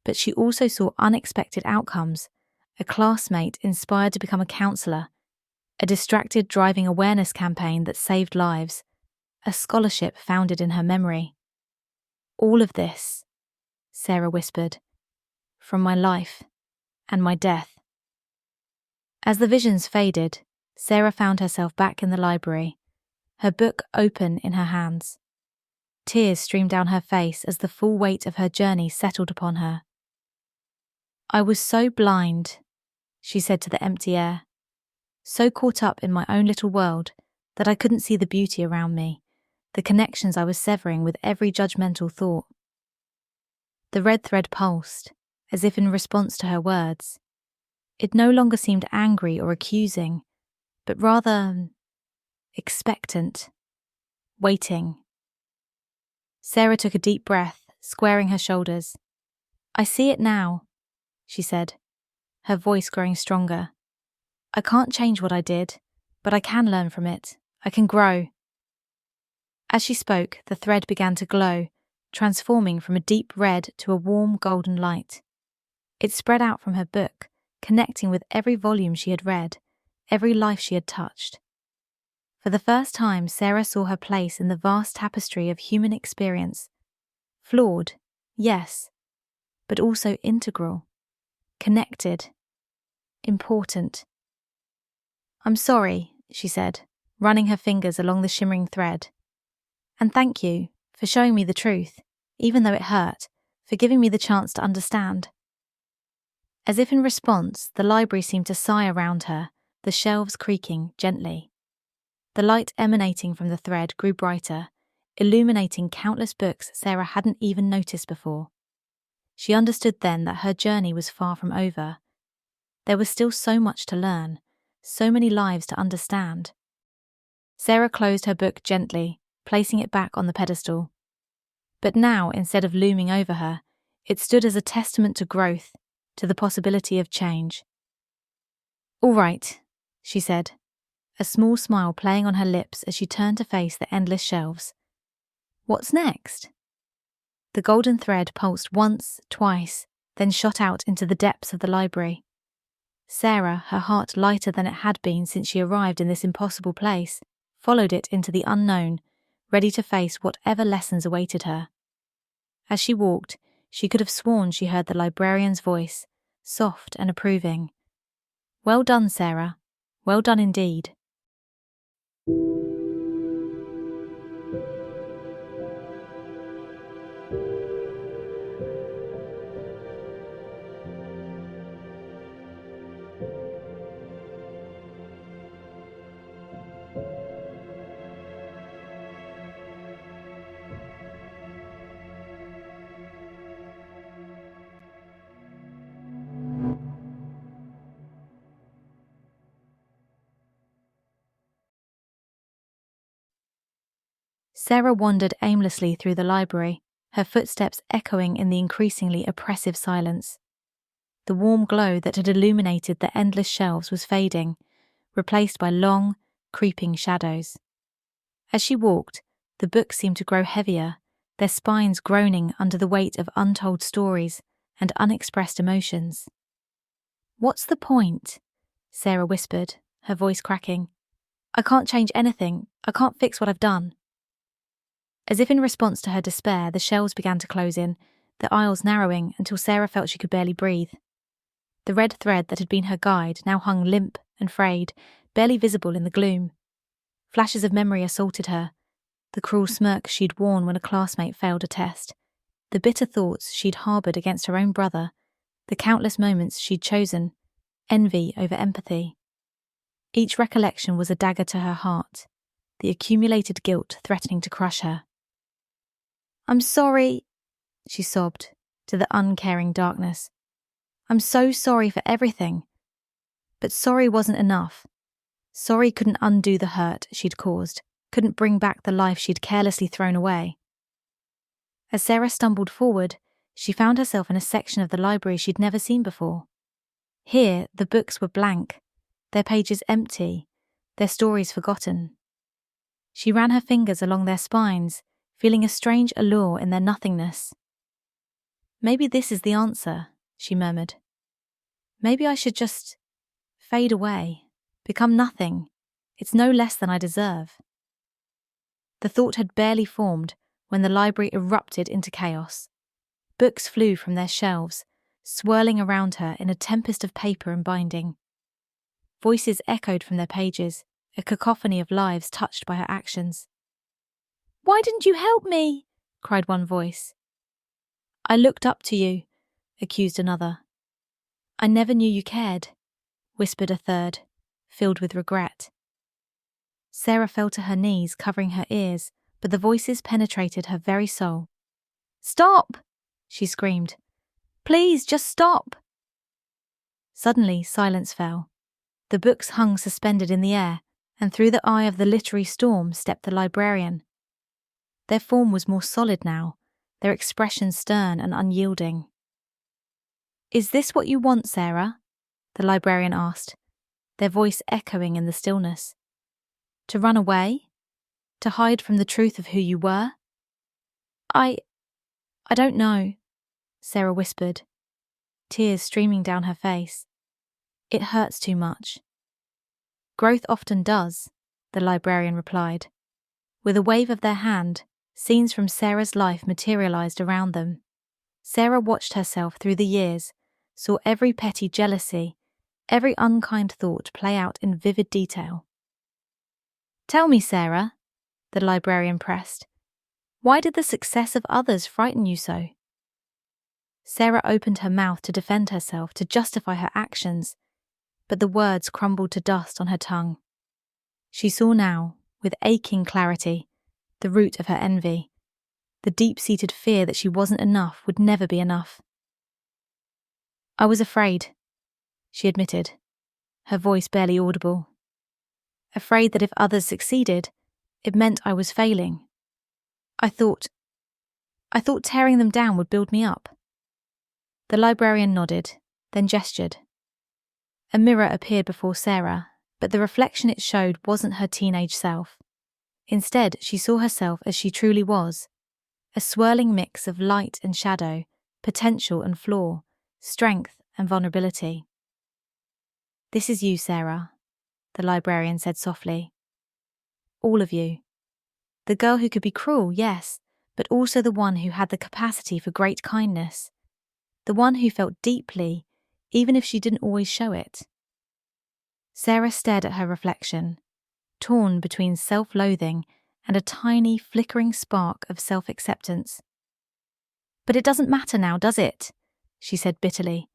But she also saw unexpected outcomes, a classmate inspired to become a counsellor, a distracted driving awareness campaign that saved lives, a scholarship founded in her memory. "All of this," Sarah whispered, "from my life and my death." As the visions faded, Sarah found herself back in the library, her book open in her hands. Tears streamed down her face as the full weight of her journey settled upon her. "I was so blind," she said to the empty air, "so caught up in my own little world that I couldn't see the beauty around me, the connections I was severing with every judgmental thought." The red thread pulsed, as if in response to her words. It no longer seemed angry or accusing, but rather expectant, waiting. Sarah took a deep breath, squaring her shoulders. "I see it now," she said, her voice growing stronger. "I can't change what I did, but I can learn from it. I can grow." As she spoke, the thread began to glow, transforming from a deep red to a warm golden light. It spread out from her book, connecting with every volume she had read, every life she had touched. For the first time, Sarah saw her place in the vast tapestry of human experience. Flawed, yes, but also integral, connected, important. "I'm sorry," she said, running her fingers along the shimmering thread. "And thank you for showing me the truth, even though it hurt, for giving me the chance to understand." As if in response, the library seemed to sigh around her, the shelves creaking gently. The light emanating from the thread grew brighter, illuminating countless books Sarah hadn't even noticed before. She understood then that her journey was far from over. There was still so much to learn, so many lives to understand. Sarah closed her book gently, placing it back on the pedestal. But now, instead of looming over her, it stood as a testament to growth, to the possibility of change. "All right," she said, a small smile playing on her lips as she turned to face the endless shelves. "What's next?" The golden thread pulsed once, twice, then shot out into the depths of the library. Sarah, her heart lighter than it had been since she arrived in this impossible place, followed it into the unknown, ready to face whatever lessons awaited her. As she walked, she could have sworn she heard the librarian's voice, soft and approving. "Well done, Sarah. Well done indeed." Sarah wandered aimlessly through the library, her footsteps echoing in the increasingly oppressive silence. The warm glow that had illuminated the endless shelves was fading, replaced by long, creeping shadows. As she walked, the books seemed to grow heavier, their spines groaning under the weight of untold stories and unexpressed emotions. "What's the point?" Sarah whispered, her voice cracking. "I can't change anything. I can't fix what I've done." As if in response to her despair, the shelves began to close in, the aisles narrowing until Sarah felt she could barely breathe. The red thread that had been her guide now hung limp and frayed, barely visible in the gloom. Flashes of memory assaulted her, the cruel smirk she'd worn when a classmate failed a test, the bitter thoughts she'd harboured against her own brother, the countless moments she'd chosen, envy over empathy. Each recollection was a dagger to her heart, the accumulated guilt threatening to crush her. "I'm sorry," she sobbed to the uncaring darkness. "I'm so sorry for everything." But sorry wasn't enough. Sorry couldn't undo the hurt she'd caused, couldn't bring back the life she'd carelessly thrown away. As Sarah stumbled forward, she found herself in a section of the library she'd never seen before. Here, the books were blank, their pages empty, their stories forgotten. She ran her fingers along their spines, feeling a strange allure in their nothingness. "Maybe this is the answer," she murmured. "Maybe I should just fade away, become nothing. It's no less than I deserve." The thought had barely formed when the library erupted into chaos. Books flew from their shelves, swirling around her in a tempest of paper and binding. Voices echoed from their pages, a cacophony of lives touched by her actions. "Why didn't you help me?" cried one voice. "I looked up to you," accused another. "I never knew you cared," whispered a third, filled with regret. Sarah fell to her knees, covering her ears, but the voices penetrated her very soul. "Stop!" she screamed. "Please, just stop!" Suddenly, silence fell. The books hung suspended in the air, and through the eye of the literary storm stepped the librarian. Their form was more solid now, their expression stern and unyielding. "Is this what you want, Sarah?" the librarian asked, their voice echoing in the stillness. "To run away? To hide from the truth of who you were?" I don't know," Sarah whispered, tears streaming down her face. "It hurts too much." "Growth often does," the librarian replied. With a wave of their hand, scenes from Sarah's life materialized around them. Sarah watched herself through the years, saw every petty jealousy, every unkind thought play out in vivid detail. "Tell me, Sarah," the librarian pressed, "why did the success of others frighten you so?" Sarah opened her mouth to defend herself, to justify her actions, but the words crumbled to dust on her tongue. She saw now, with aching clarity, the root of her envy, the deep-seated fear that she wasn't enough, would never be enough. "I was afraid," she admitted, her voice barely audible. "Afraid that if others succeeded, it meant I was failing. I thought tearing them down would build me up." The librarian nodded, then gestured. A mirror appeared before Sarah, but the reflection it showed wasn't her teenage self. Instead, she saw herself as she truly was, a swirling mix of light and shadow, potential and flaw, strength and vulnerability. "This is you, Sarah," the librarian said softly. "All of you. The girl who could be cruel, yes, but also the one who had the capacity for great kindness. The one who felt deeply, even if she didn't always show it." Sarah stared at her reflection, torn between self-loathing and a tiny, flickering spark of self-acceptance. "But it doesn't matter now, does it?" she said bitterly.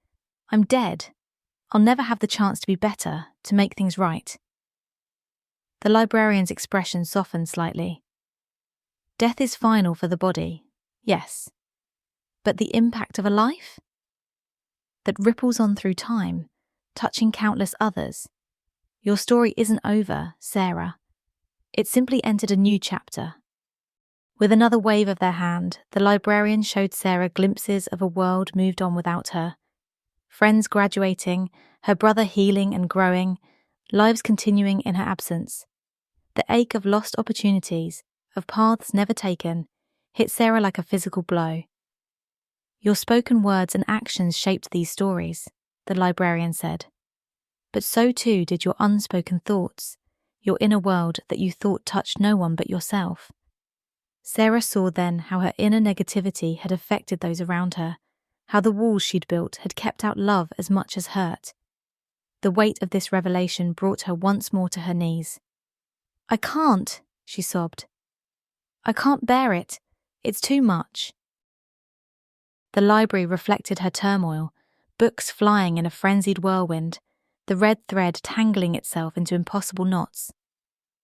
"I'm dead. I'll never have the chance to be better, to make things right." The librarian's expression softened slightly. "Death is final for the body, yes. But the impact of a life? That ripples on through time, touching countless others. Your story isn't over, Sarah. It simply entered a new chapter." With another wave of their hand, the librarian showed Sarah glimpses of a world moved on without her. Friends graduating, her brother healing and growing, lives continuing in her absence. The ache of lost opportunities, of paths never taken, hit Sarah like a physical blow. "Your spoken words and actions shaped these stories," the librarian said. "But so too did your unspoken thoughts, your inner world that you thought touched no one but yourself." Sarah saw then how her inner negativity had affected those around her, how the walls she'd built had kept out love as much as hurt. The weight of this revelation brought her once more to her knees. "I can't," she sobbed. "I can't bear it. It's too much." The library reflected her turmoil, books flying in a frenzied whirlwind, the red thread tangling itself into impossible knots.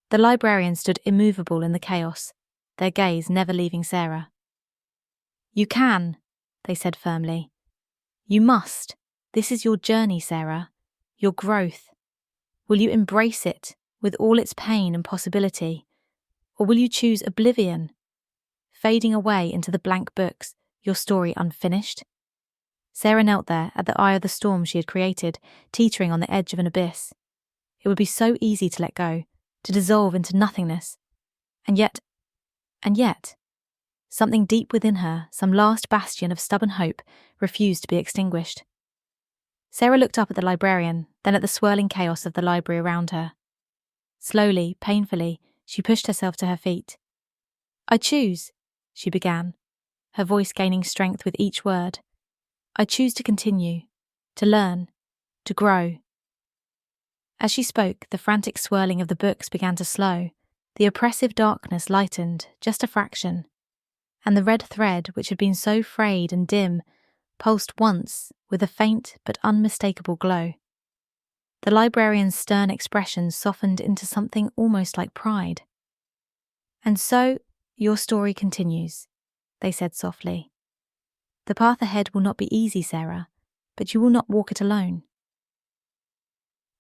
The librarians stood immovable in the chaos, their gaze never leaving Sarah. "You can," they said firmly. "You must. This is your journey, Sarah. Your growth. Will you embrace it, with all its pain and possibility? Or will you choose oblivion, fading away into the blank books, your story unfinished?" Sarah knelt there at the eye of the storm she had created, teetering on the edge of an abyss. It would be so easy to let go, to dissolve into nothingness. And yet, something deep within her, some last bastion of stubborn hope, refused to be extinguished. Sarah looked up at the librarian, then at the swirling chaos of the library around her. Slowly, painfully, she pushed herself to her feet. "I choose," she began, her voice gaining strength with each word. "I choose to continue, to learn, to grow." As she spoke, the frantic swirling of the books began to slow, the oppressive darkness lightened, just a fraction, and the red thread, which had been so frayed and dim, pulsed once with a faint but unmistakable glow. The librarian's stern expression softened into something almost like pride. "And so, your story continues," they said softly. "The path ahead will not be easy, Sarah, but you will not walk it alone."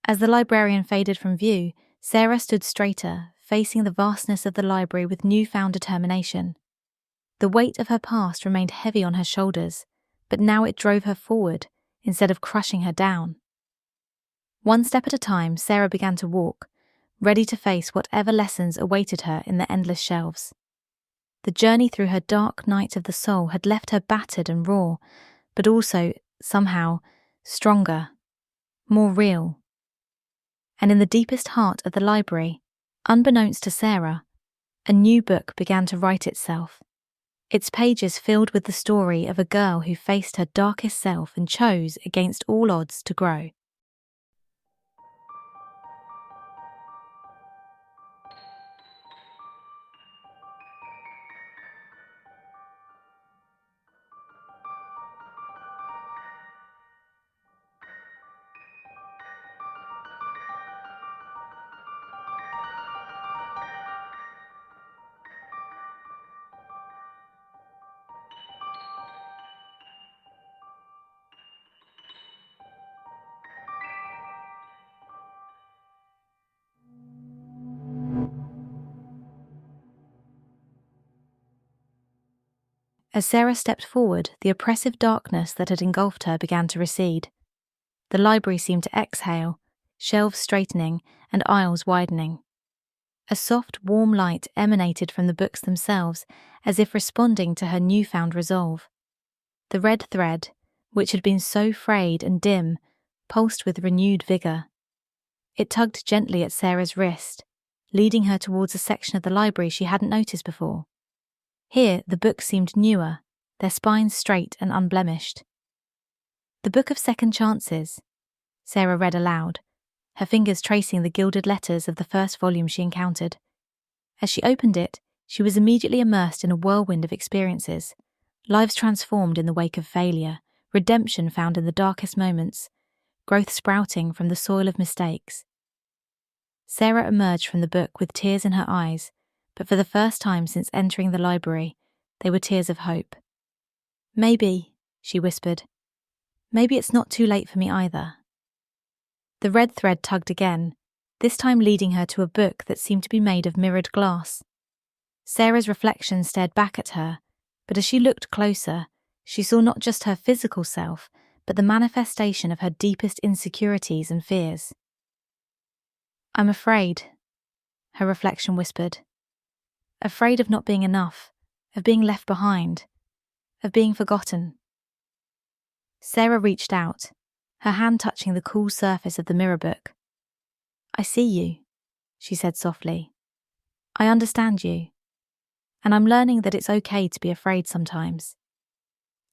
As the librarian faded from view, Sarah stood straighter, facing the vastness of the library with newfound determination. The weight of her past remained heavy on her shoulders, but now it drove her forward instead of crushing her down. One step at a time, Sarah began to walk, ready to face whatever lessons awaited her in the endless shelves. The journey through her dark night of the soul had left her battered and raw, but also, somehow, stronger, more real. And in the deepest heart of the library, unbeknownst to Sarah, a new book began to write itself, its pages filled with the story of a girl who faced her darkest self and chose, against all odds, to grow. As Sarah stepped forward, the oppressive darkness that had engulfed her began to recede. The library seemed to exhale, shelves straightening and aisles widening. A soft, warm light emanated from the books themselves, as if responding to her newfound resolve. The red thread, which had been so frayed and dim, pulsed with renewed vigour. It tugged gently at Sarah's wrist, leading her towards a section of the library she hadn't noticed before. Here, the books seemed newer, their spines straight and unblemished. "The Book of Second Chances," Sarah read aloud, her fingers tracing the gilded letters of the first volume she encountered. As she opened it, she was immediately immersed in a whirlwind of experiences, lives transformed in the wake of failure, redemption found in the darkest moments, growth sprouting from the soil of mistakes. Sarah emerged from the book with tears in her eyes, but for the first time since entering the library, they were tears of hope. "Maybe," she whispered, "maybe it's not too late for me either." The red thread tugged again, this time leading her to a book that seemed to be made of mirrored glass. Sarah's reflection stared back at her, but as she looked closer, she saw not just her physical self, but the manifestation of her deepest insecurities and fears. "I'm afraid," her reflection whispered. "Afraid of not being enough, of being left behind, of being forgotten." Sarah reached out, her hand touching the cool surface of the mirror book. "I see you," she said softly. "I understand you. And I'm learning that it's okay to be afraid sometimes."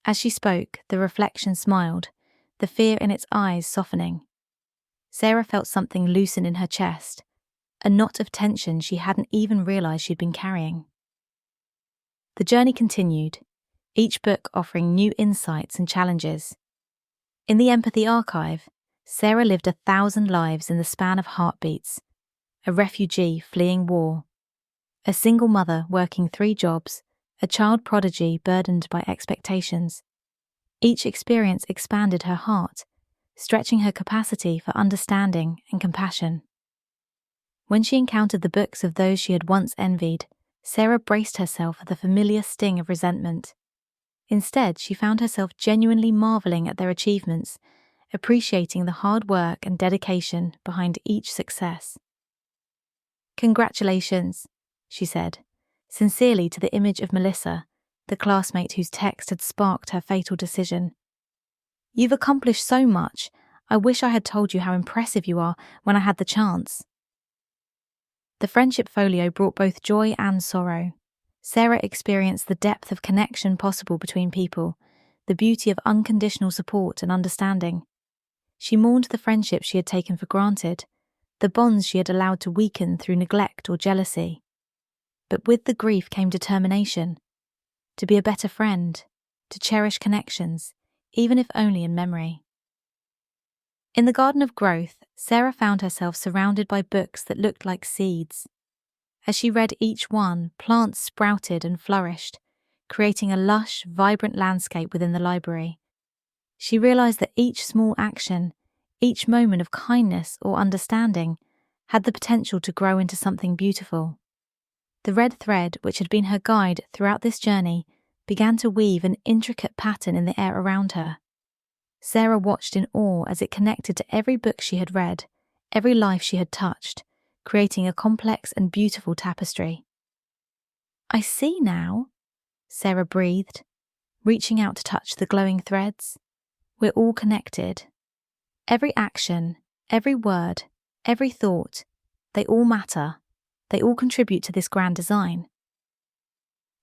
As she spoke, the reflection smiled, the fear in its eyes softening. Sarah felt something loosen in her chest, a knot of tension she hadn't even realised she'd been carrying. The journey continued, each book offering new insights and challenges. In the Empathy Archive, Sarah lived 1,000 lives in the span of heartbeats, a refugee fleeing war, a single mother working 3 jobs, a child prodigy burdened by expectations. Each experience expanded her heart, stretching her capacity for understanding and compassion. When she encountered the books of those she had once envied, Sarah braced herself for the familiar sting of resentment. Instead, she found herself genuinely marvelling at their achievements, appreciating the hard work and dedication behind each success. "Congratulations," she said, sincerely to the image of Melissa, the classmate whose text had sparked her fatal decision. "You've accomplished so much. I wish I had told you how impressive you are when I had the chance." The friendship folio brought both joy and sorrow. Sarah experienced the depth of connection possible between people, the beauty of unconditional support and understanding. She mourned the friendships she had taken for granted, the bonds she had allowed to weaken through neglect or jealousy. But with the grief came determination, to be a better friend, to cherish connections, even if only in memory. In the Garden of Growth, Sarah found herself surrounded by books that looked like seeds. As she read each one, plants sprouted and flourished, creating a lush, vibrant landscape within the library. She realized that each small action, each moment of kindness or understanding, had the potential to grow into something beautiful. The red thread, which had been her guide throughout this journey, began to weave an intricate pattern in the air around her. Sarah watched in awe as it connected to every book she had read, every life she had touched, creating a complex and beautiful tapestry. "I see now," Sarah breathed, reaching out to touch the glowing threads. "We're all connected. Every action, every word, every thought, they all matter. They all contribute to this grand design."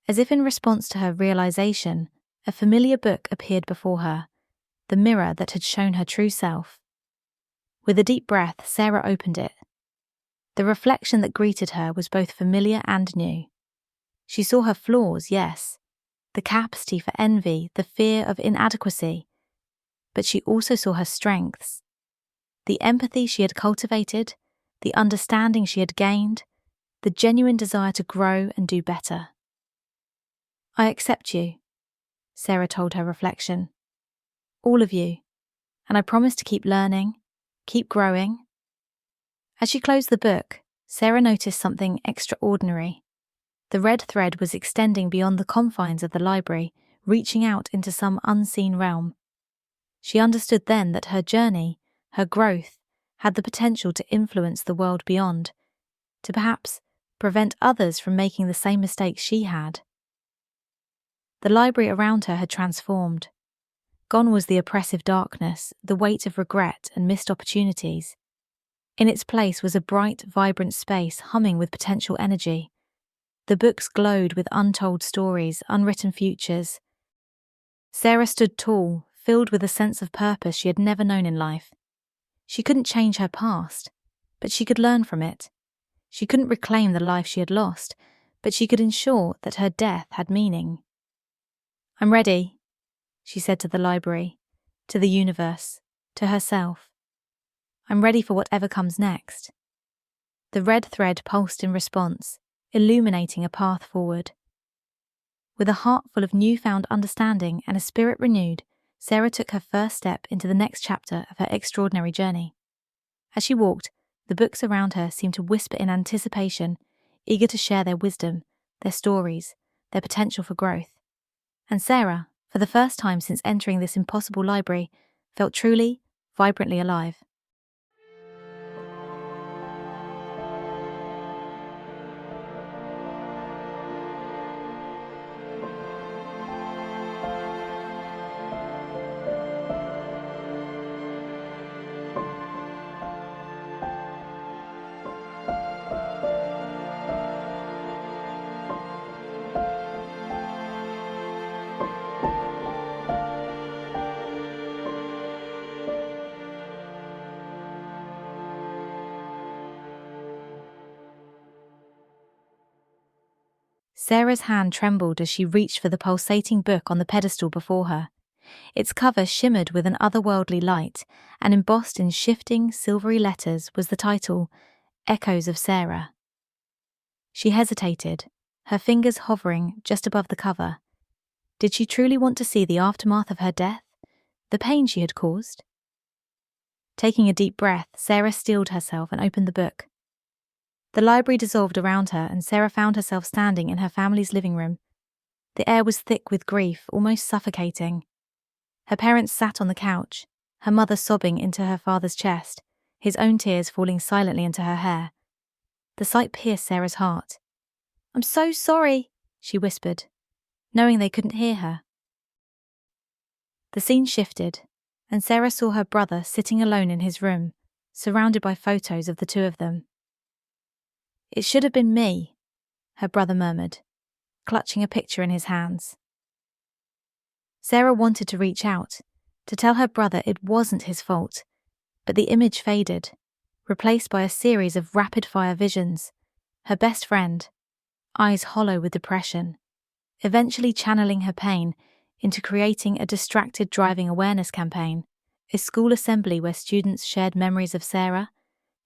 As if in response to her realization, a familiar book appeared before her, the mirror that had shown her true self. With a deep breath, Sarah opened it. The reflection that greeted her was both familiar and new. She saw her flaws, yes, the capacity for envy, the fear of inadequacy, but she also saw her strengths, the empathy she had cultivated, the understanding she had gained, the genuine desire to grow and do better. "I accept you," Sarah told her reflection. "All of you, and I promise to keep learning, keep growing." As she closed the book, Sarah noticed something extraordinary. The red thread was extending beyond the confines of the library, reaching out into some unseen realm. She understood then that her journey, her growth, had the potential to influence the world beyond, to perhaps prevent others from making the same mistakes she had. The library around her had transformed. Gone was the oppressive darkness, the weight of regret and missed opportunities. In its place was a bright, vibrant space humming with potential energy. The books glowed with untold stories, unwritten futures. Sarah stood tall, filled with a sense of purpose she had never known in life. She couldn't change her past, but she could learn from it. She couldn't reclaim the life she had lost, but she could ensure that her death had meaning. "I'm ready," she said to the library, to the universe, to herself. "I'm ready for whatever comes next." The red thread pulsed in response, illuminating a path forward. With a heart full of newfound understanding and a spirit renewed, Sarah took her first step into the next chapter of her extraordinary journey. As she walked, the books around her seemed to whisper in anticipation, eager to share their wisdom, their stories, their potential for growth. And Sarah, for the first time since entering this impossible library, felt truly, vibrantly alive. Sarah's hand trembled as she reached for the pulsating book on the pedestal before her. Its cover shimmered with an otherworldly light, and embossed in shifting, silvery letters was the title, Echoes of Sarah. She hesitated, her fingers hovering just above the cover. Did she truly want to see the aftermath of her death, the pain she had caused? Taking a deep breath, Sarah steeled herself and opened the book. The library dissolved around her, and Sarah found herself standing in her family's living room. The air was thick with grief, almost suffocating. Her parents sat on the couch, her mother sobbing into her father's chest, his own tears falling silently into her hair. The sight pierced Sarah's heart. "I'm so sorry," she whispered, knowing they couldn't hear her. The scene shifted, and Sarah saw her brother sitting alone in his room, surrounded by photos of the two of them. "It should have been me," her brother murmured, clutching a picture in his hands. Sarah wanted to reach out, to tell her brother it wasn't his fault, but the image faded, replaced by a series of rapid-fire visions. Her best friend, eyes hollow with depression, eventually channeling her pain into creating a distracted driving awareness campaign, a school assembly where students shared memories of Sarah,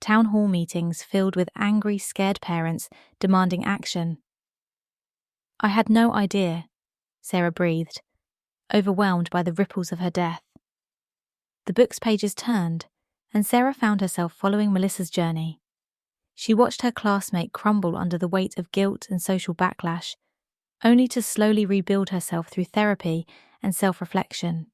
town hall meetings filled with angry, scared parents demanding action. "I had no idea," Sarah breathed, overwhelmed by the ripples of her death. The book's pages turned, and Sarah found herself following Melissa's journey. She watched her classmate crumble under the weight of guilt and social backlash, only to slowly rebuild herself through therapy and self-reflection.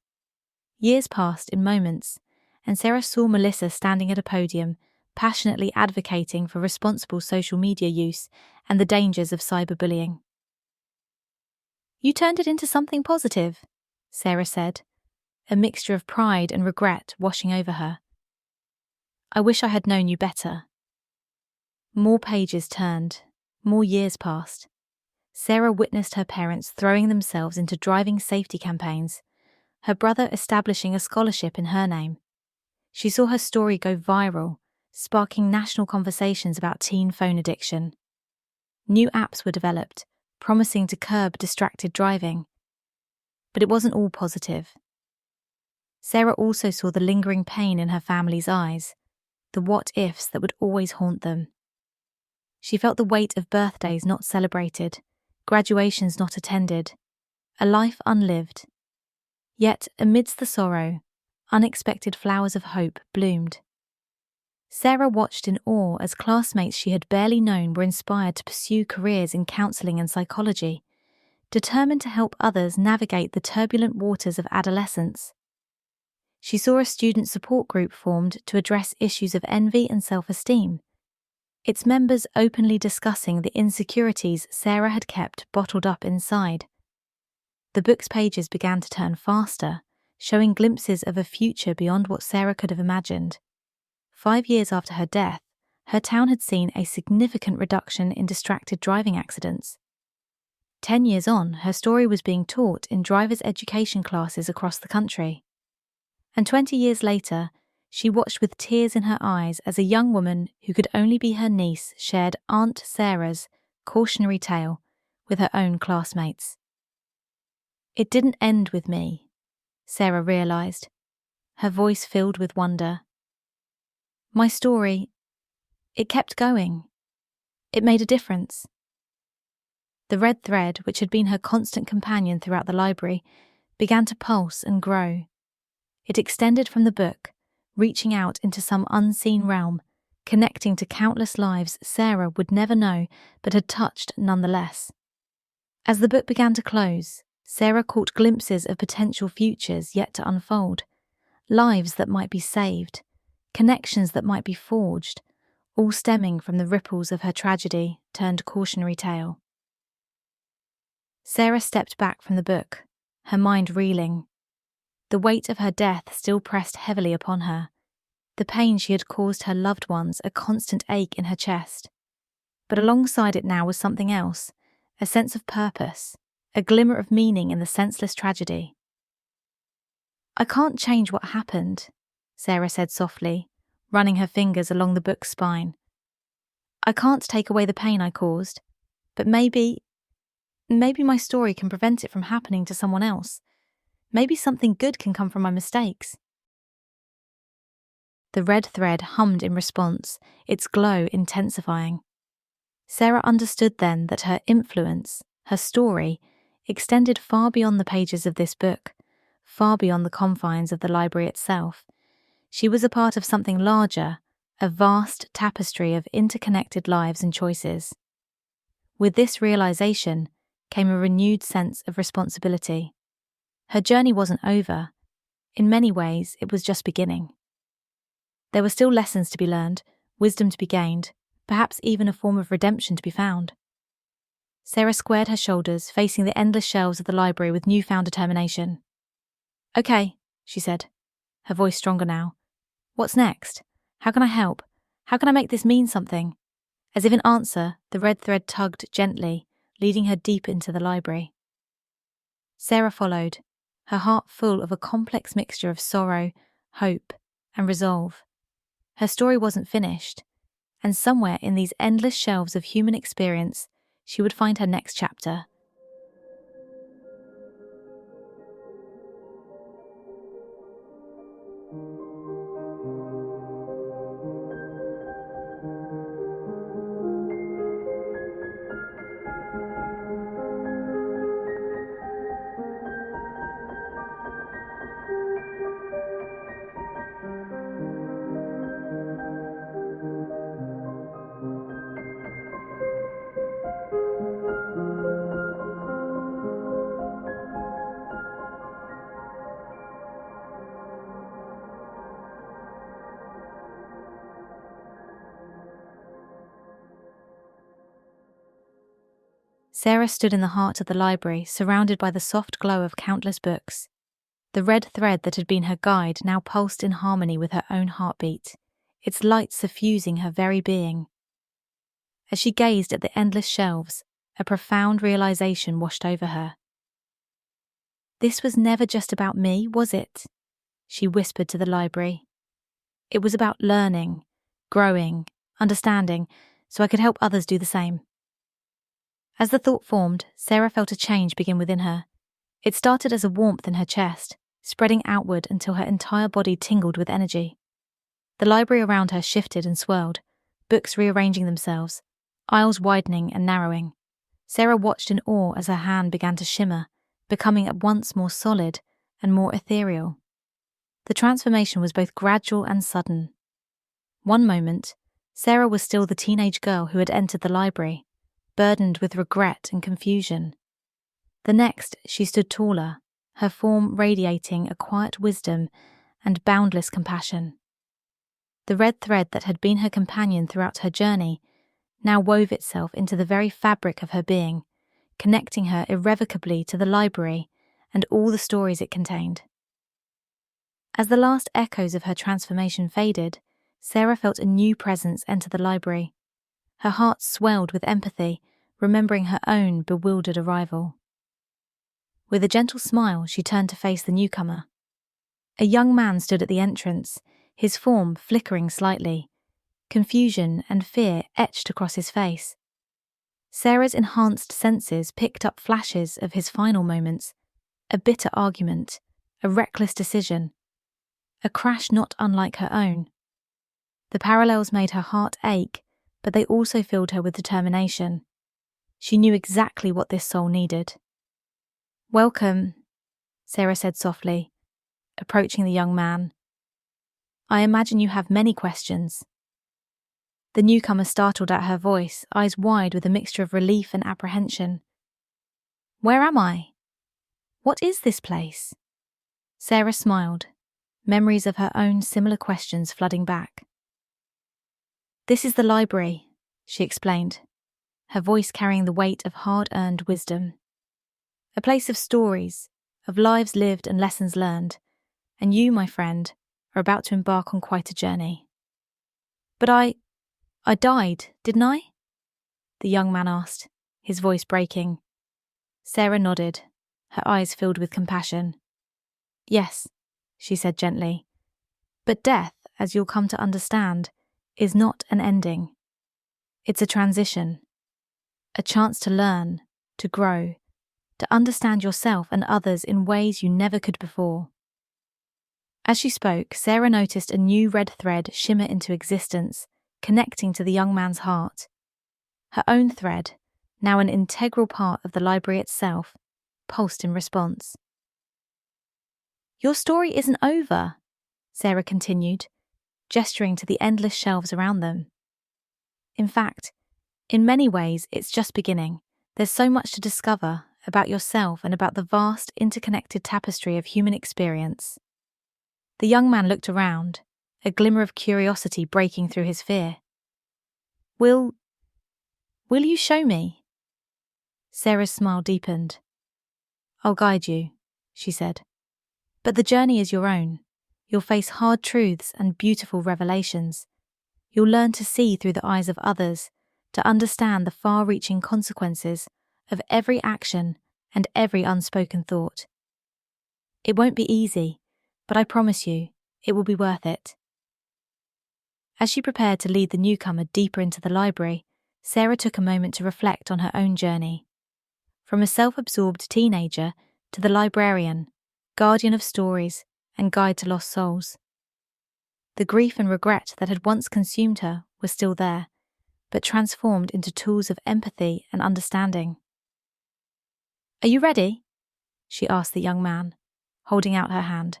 Years passed in moments, and Sarah saw Melissa standing at a podium, passionately advocating for responsible social media use and the dangers of cyberbullying. "You turned it into something positive," Sarah said, a mixture of pride and regret washing over her. "I wish I had known you better." More pages turned, more years passed. Sarah witnessed her parents throwing themselves into driving safety campaigns, her brother establishing a scholarship in her name. She saw her story go viral, sparking national conversations about teen phone addiction. New apps were developed, promising to curb distracted driving. But it wasn't all positive. Sarah also saw the lingering pain in her family's eyes, the what-ifs that would always haunt them. She felt the weight of birthdays not celebrated, graduations not attended, a life unlived. Yet, amidst the sorrow, unexpected flowers of hope bloomed. Sarah watched in awe as classmates she had barely known were inspired to pursue careers in counselling and psychology, determined to help others navigate the turbulent waters of adolescence. She saw a student support group formed to address issues of envy and self-esteem, its members openly discussing the insecurities Sarah had kept bottled up inside. The book's pages began to turn faster, showing glimpses of a future beyond what Sarah could have imagined. 5 years after her death, her town had seen a significant reduction in distracted driving accidents. 10 years on, her story was being taught in driver's education classes across the country. And 20 years later, she watched with tears in her eyes as a young woman who could only be her niece shared Aunt Sarah's cautionary tale with her own classmates. It didn't end with me, Sarah realized, her voice filled with wonder. My story, it kept going. It made a difference. The red thread, which had been her constant companion throughout the library, began to pulse and grow. It extended from the book, reaching out into some unseen realm, connecting to countless lives Sarah would never know but had touched nonetheless. As the book began to close, Sarah caught glimpses of potential futures yet to unfold, lives that might be saved, connections that might be forged, all stemming from the ripples of her tragedy turned cautionary tale. Sarah stepped back from the book, her mind reeling. The weight of her death still pressed heavily upon her, the pain she had caused her loved ones a constant ache in her chest. But alongside it now was something else, a sense of purpose, a glimmer of meaning in the senseless tragedy. I can't change what happened, Sarah said softly, running her fingers along the book's spine. I can't take away the pain I caused, but maybe my story can prevent it from happening to someone else. Maybe something good can come from my mistakes. The red thread hummed in response, its glow intensifying. Sarah understood then that her influence, her story, extended far beyond the pages of this book, far beyond the confines of the library itself. She was a part of something larger, a vast tapestry of interconnected lives and choices. With this realization came a renewed sense of responsibility. Her journey wasn't over. In many ways, it was just beginning. There were still lessons to be learned, wisdom to be gained, perhaps even a form of redemption to be found. Sarah squared her shoulders, facing the endless shelves of the library with newfound determination. Okay, she said, her voice stronger now. What's next? How can I help? How can I make this mean something? As if in answer, the red thread tugged gently, leading her deep into the library. Sarah followed, her heart full of a complex mixture of sorrow, hope, and resolve. Her story wasn't finished, and somewhere in these endless shelves of human experience, she would find her next chapter. Sarah stood in the heart of the library, surrounded by the soft glow of countless books. The red thread that had been her guide now pulsed in harmony with her own heartbeat, its light suffusing her very being. As she gazed at the endless shelves, a profound realization washed over her. This was never just about me, was it? She whispered to the library. It was about learning, growing, understanding, so I could help others do the same. As the thought formed, Sarah felt a change begin within her. It started as a warmth in her chest, spreading outward until her entire body tingled with energy. The library around her shifted and swirled, books rearranging themselves, aisles widening and narrowing. Sarah watched in awe as her hand began to shimmer, becoming at once more solid and more ethereal. The transformation was both gradual and sudden. One moment, Sarah was still the teenage girl who had entered the library, burdened with regret and confusion. The next, she stood taller, her form radiating a quiet wisdom and boundless compassion. The red thread that had been her companion throughout her journey now wove itself into the very fabric of her being, connecting her irrevocably to the library and all the stories it contained. As the last echoes of her transformation faded, Sarah felt a new presence enter the library. Her heart swelled with empathy, remembering her own bewildered arrival. With a gentle smile, she turned to face the newcomer. A young man stood at the entrance, his form flickering slightly. Confusion and fear etched across his face. Sarah's enhanced senses picked up flashes of his final moments, a bitter argument, a reckless decision, a crash not unlike her own. The parallels made her heart ache, but they also filled her with determination. She knew exactly what this soul needed. "Welcome," Sarah said softly, approaching the young man. "I imagine you have many questions." The newcomer startled at her voice, eyes wide with a mixture of relief and apprehension. "Where am I? What is this place?" Sarah smiled, memories of her own similar questions flooding back. "This is the library," she explained, her voice carrying the weight of hard-earned wisdom. "A place of stories, of lives lived and lessons learned, and you, my friend, are about to embark on quite a journey." "But I died, didn't I?" the young man asked, his voice breaking. Sarah nodded, her eyes filled with compassion. "Yes," she said gently, "but death, as you'll come to understand, is not an ending. It's a transition, a chance to learn, to grow, to understand yourself and others in ways you never could before." As she spoke, Sarah noticed a new red thread shimmer into existence, connecting to the young man's heart. Her own thread, now an integral part of the library itself, pulsed in response. "Your story isn't over," Sarah continued, gesturing to the endless shelves around them. "In fact, in many ways, it's just beginning. There's so much to discover about yourself and about the vast, interconnected tapestry of human experience." The young man looked around, a glimmer of curiosity breaking through his fear. Will you show me?" Sarah's smile deepened. "I'll guide you," she said. "But the journey is your own. You'll face hard truths and beautiful revelations. You'll learn to see through the eyes of others, to understand the far-reaching consequences of every action and every unspoken thought. It won't be easy, but I promise you, it will be worth it." As she prepared to lead the newcomer deeper into the library, Sarah took a moment to reflect on her own journey. From a self-absorbed teenager to the librarian, guardian of stories, and guide to lost souls. The grief and regret that had once consumed her were still there, but transformed into tools of empathy and understanding. "Are you ready?" she asked the young man, holding out her hand.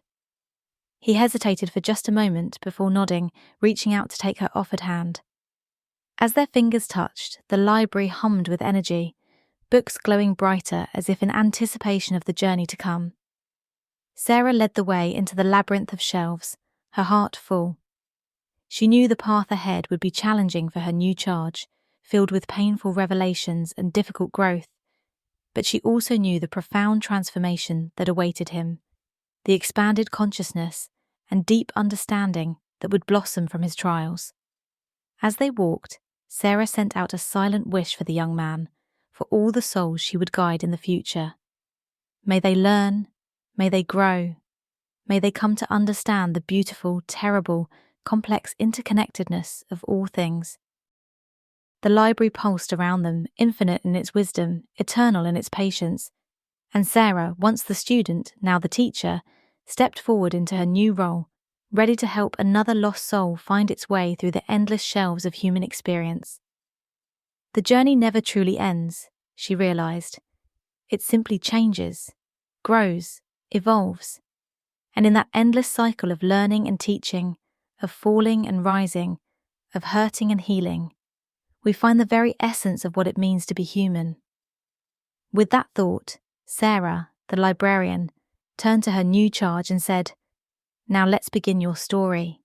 He hesitated for just a moment before nodding, reaching out to take her offered hand. As their fingers touched, the library hummed with energy, books glowing brighter as if in anticipation of the journey to come. Sarah led the way into the labyrinth of shelves, her heart full. She knew the path ahead would be challenging for her new charge, filled with painful revelations and difficult growth, but she also knew the profound transformation that awaited him, the expanded consciousness and deep understanding that would blossom from his trials. As they walked, Sarah sent out a silent wish for the young man, for all the souls she would guide in the future. May they learn, may they grow, may they come to understand the beautiful, terrible, complex interconnectedness of all things. The library pulsed around them, infinite in its wisdom, eternal in its patience, and Sarah, once the student, now the teacher, stepped forward into her new role, ready to help another lost soul find its way through the endless shelves of human experience. The journey never truly ends, she realized. It simply changes, grows, evolves. And in that endless cycle of learning and teaching, of falling and rising, of hurting and healing, we find the very essence of what it means to be human. With that thought, Sarah, the librarian, turned to her new charge and said, "Now let's begin your story."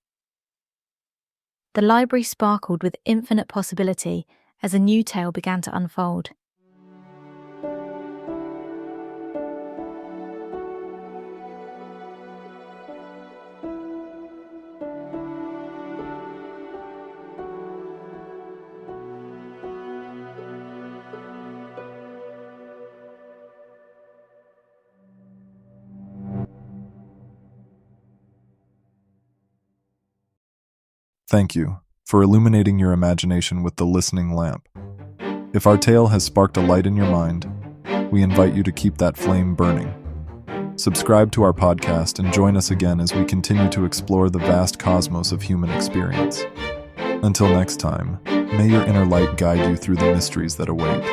The library sparkled with infinite possibility as a new tale began to unfold. Thank you for illuminating your imagination with the listening lamp. If our tale has sparked a light in your mind, we invite you to keep that flame burning. Subscribe to our podcast and join us again as we continue to explore the vast cosmos of human experience. Until next time, may your inner light guide you through the mysteries that await.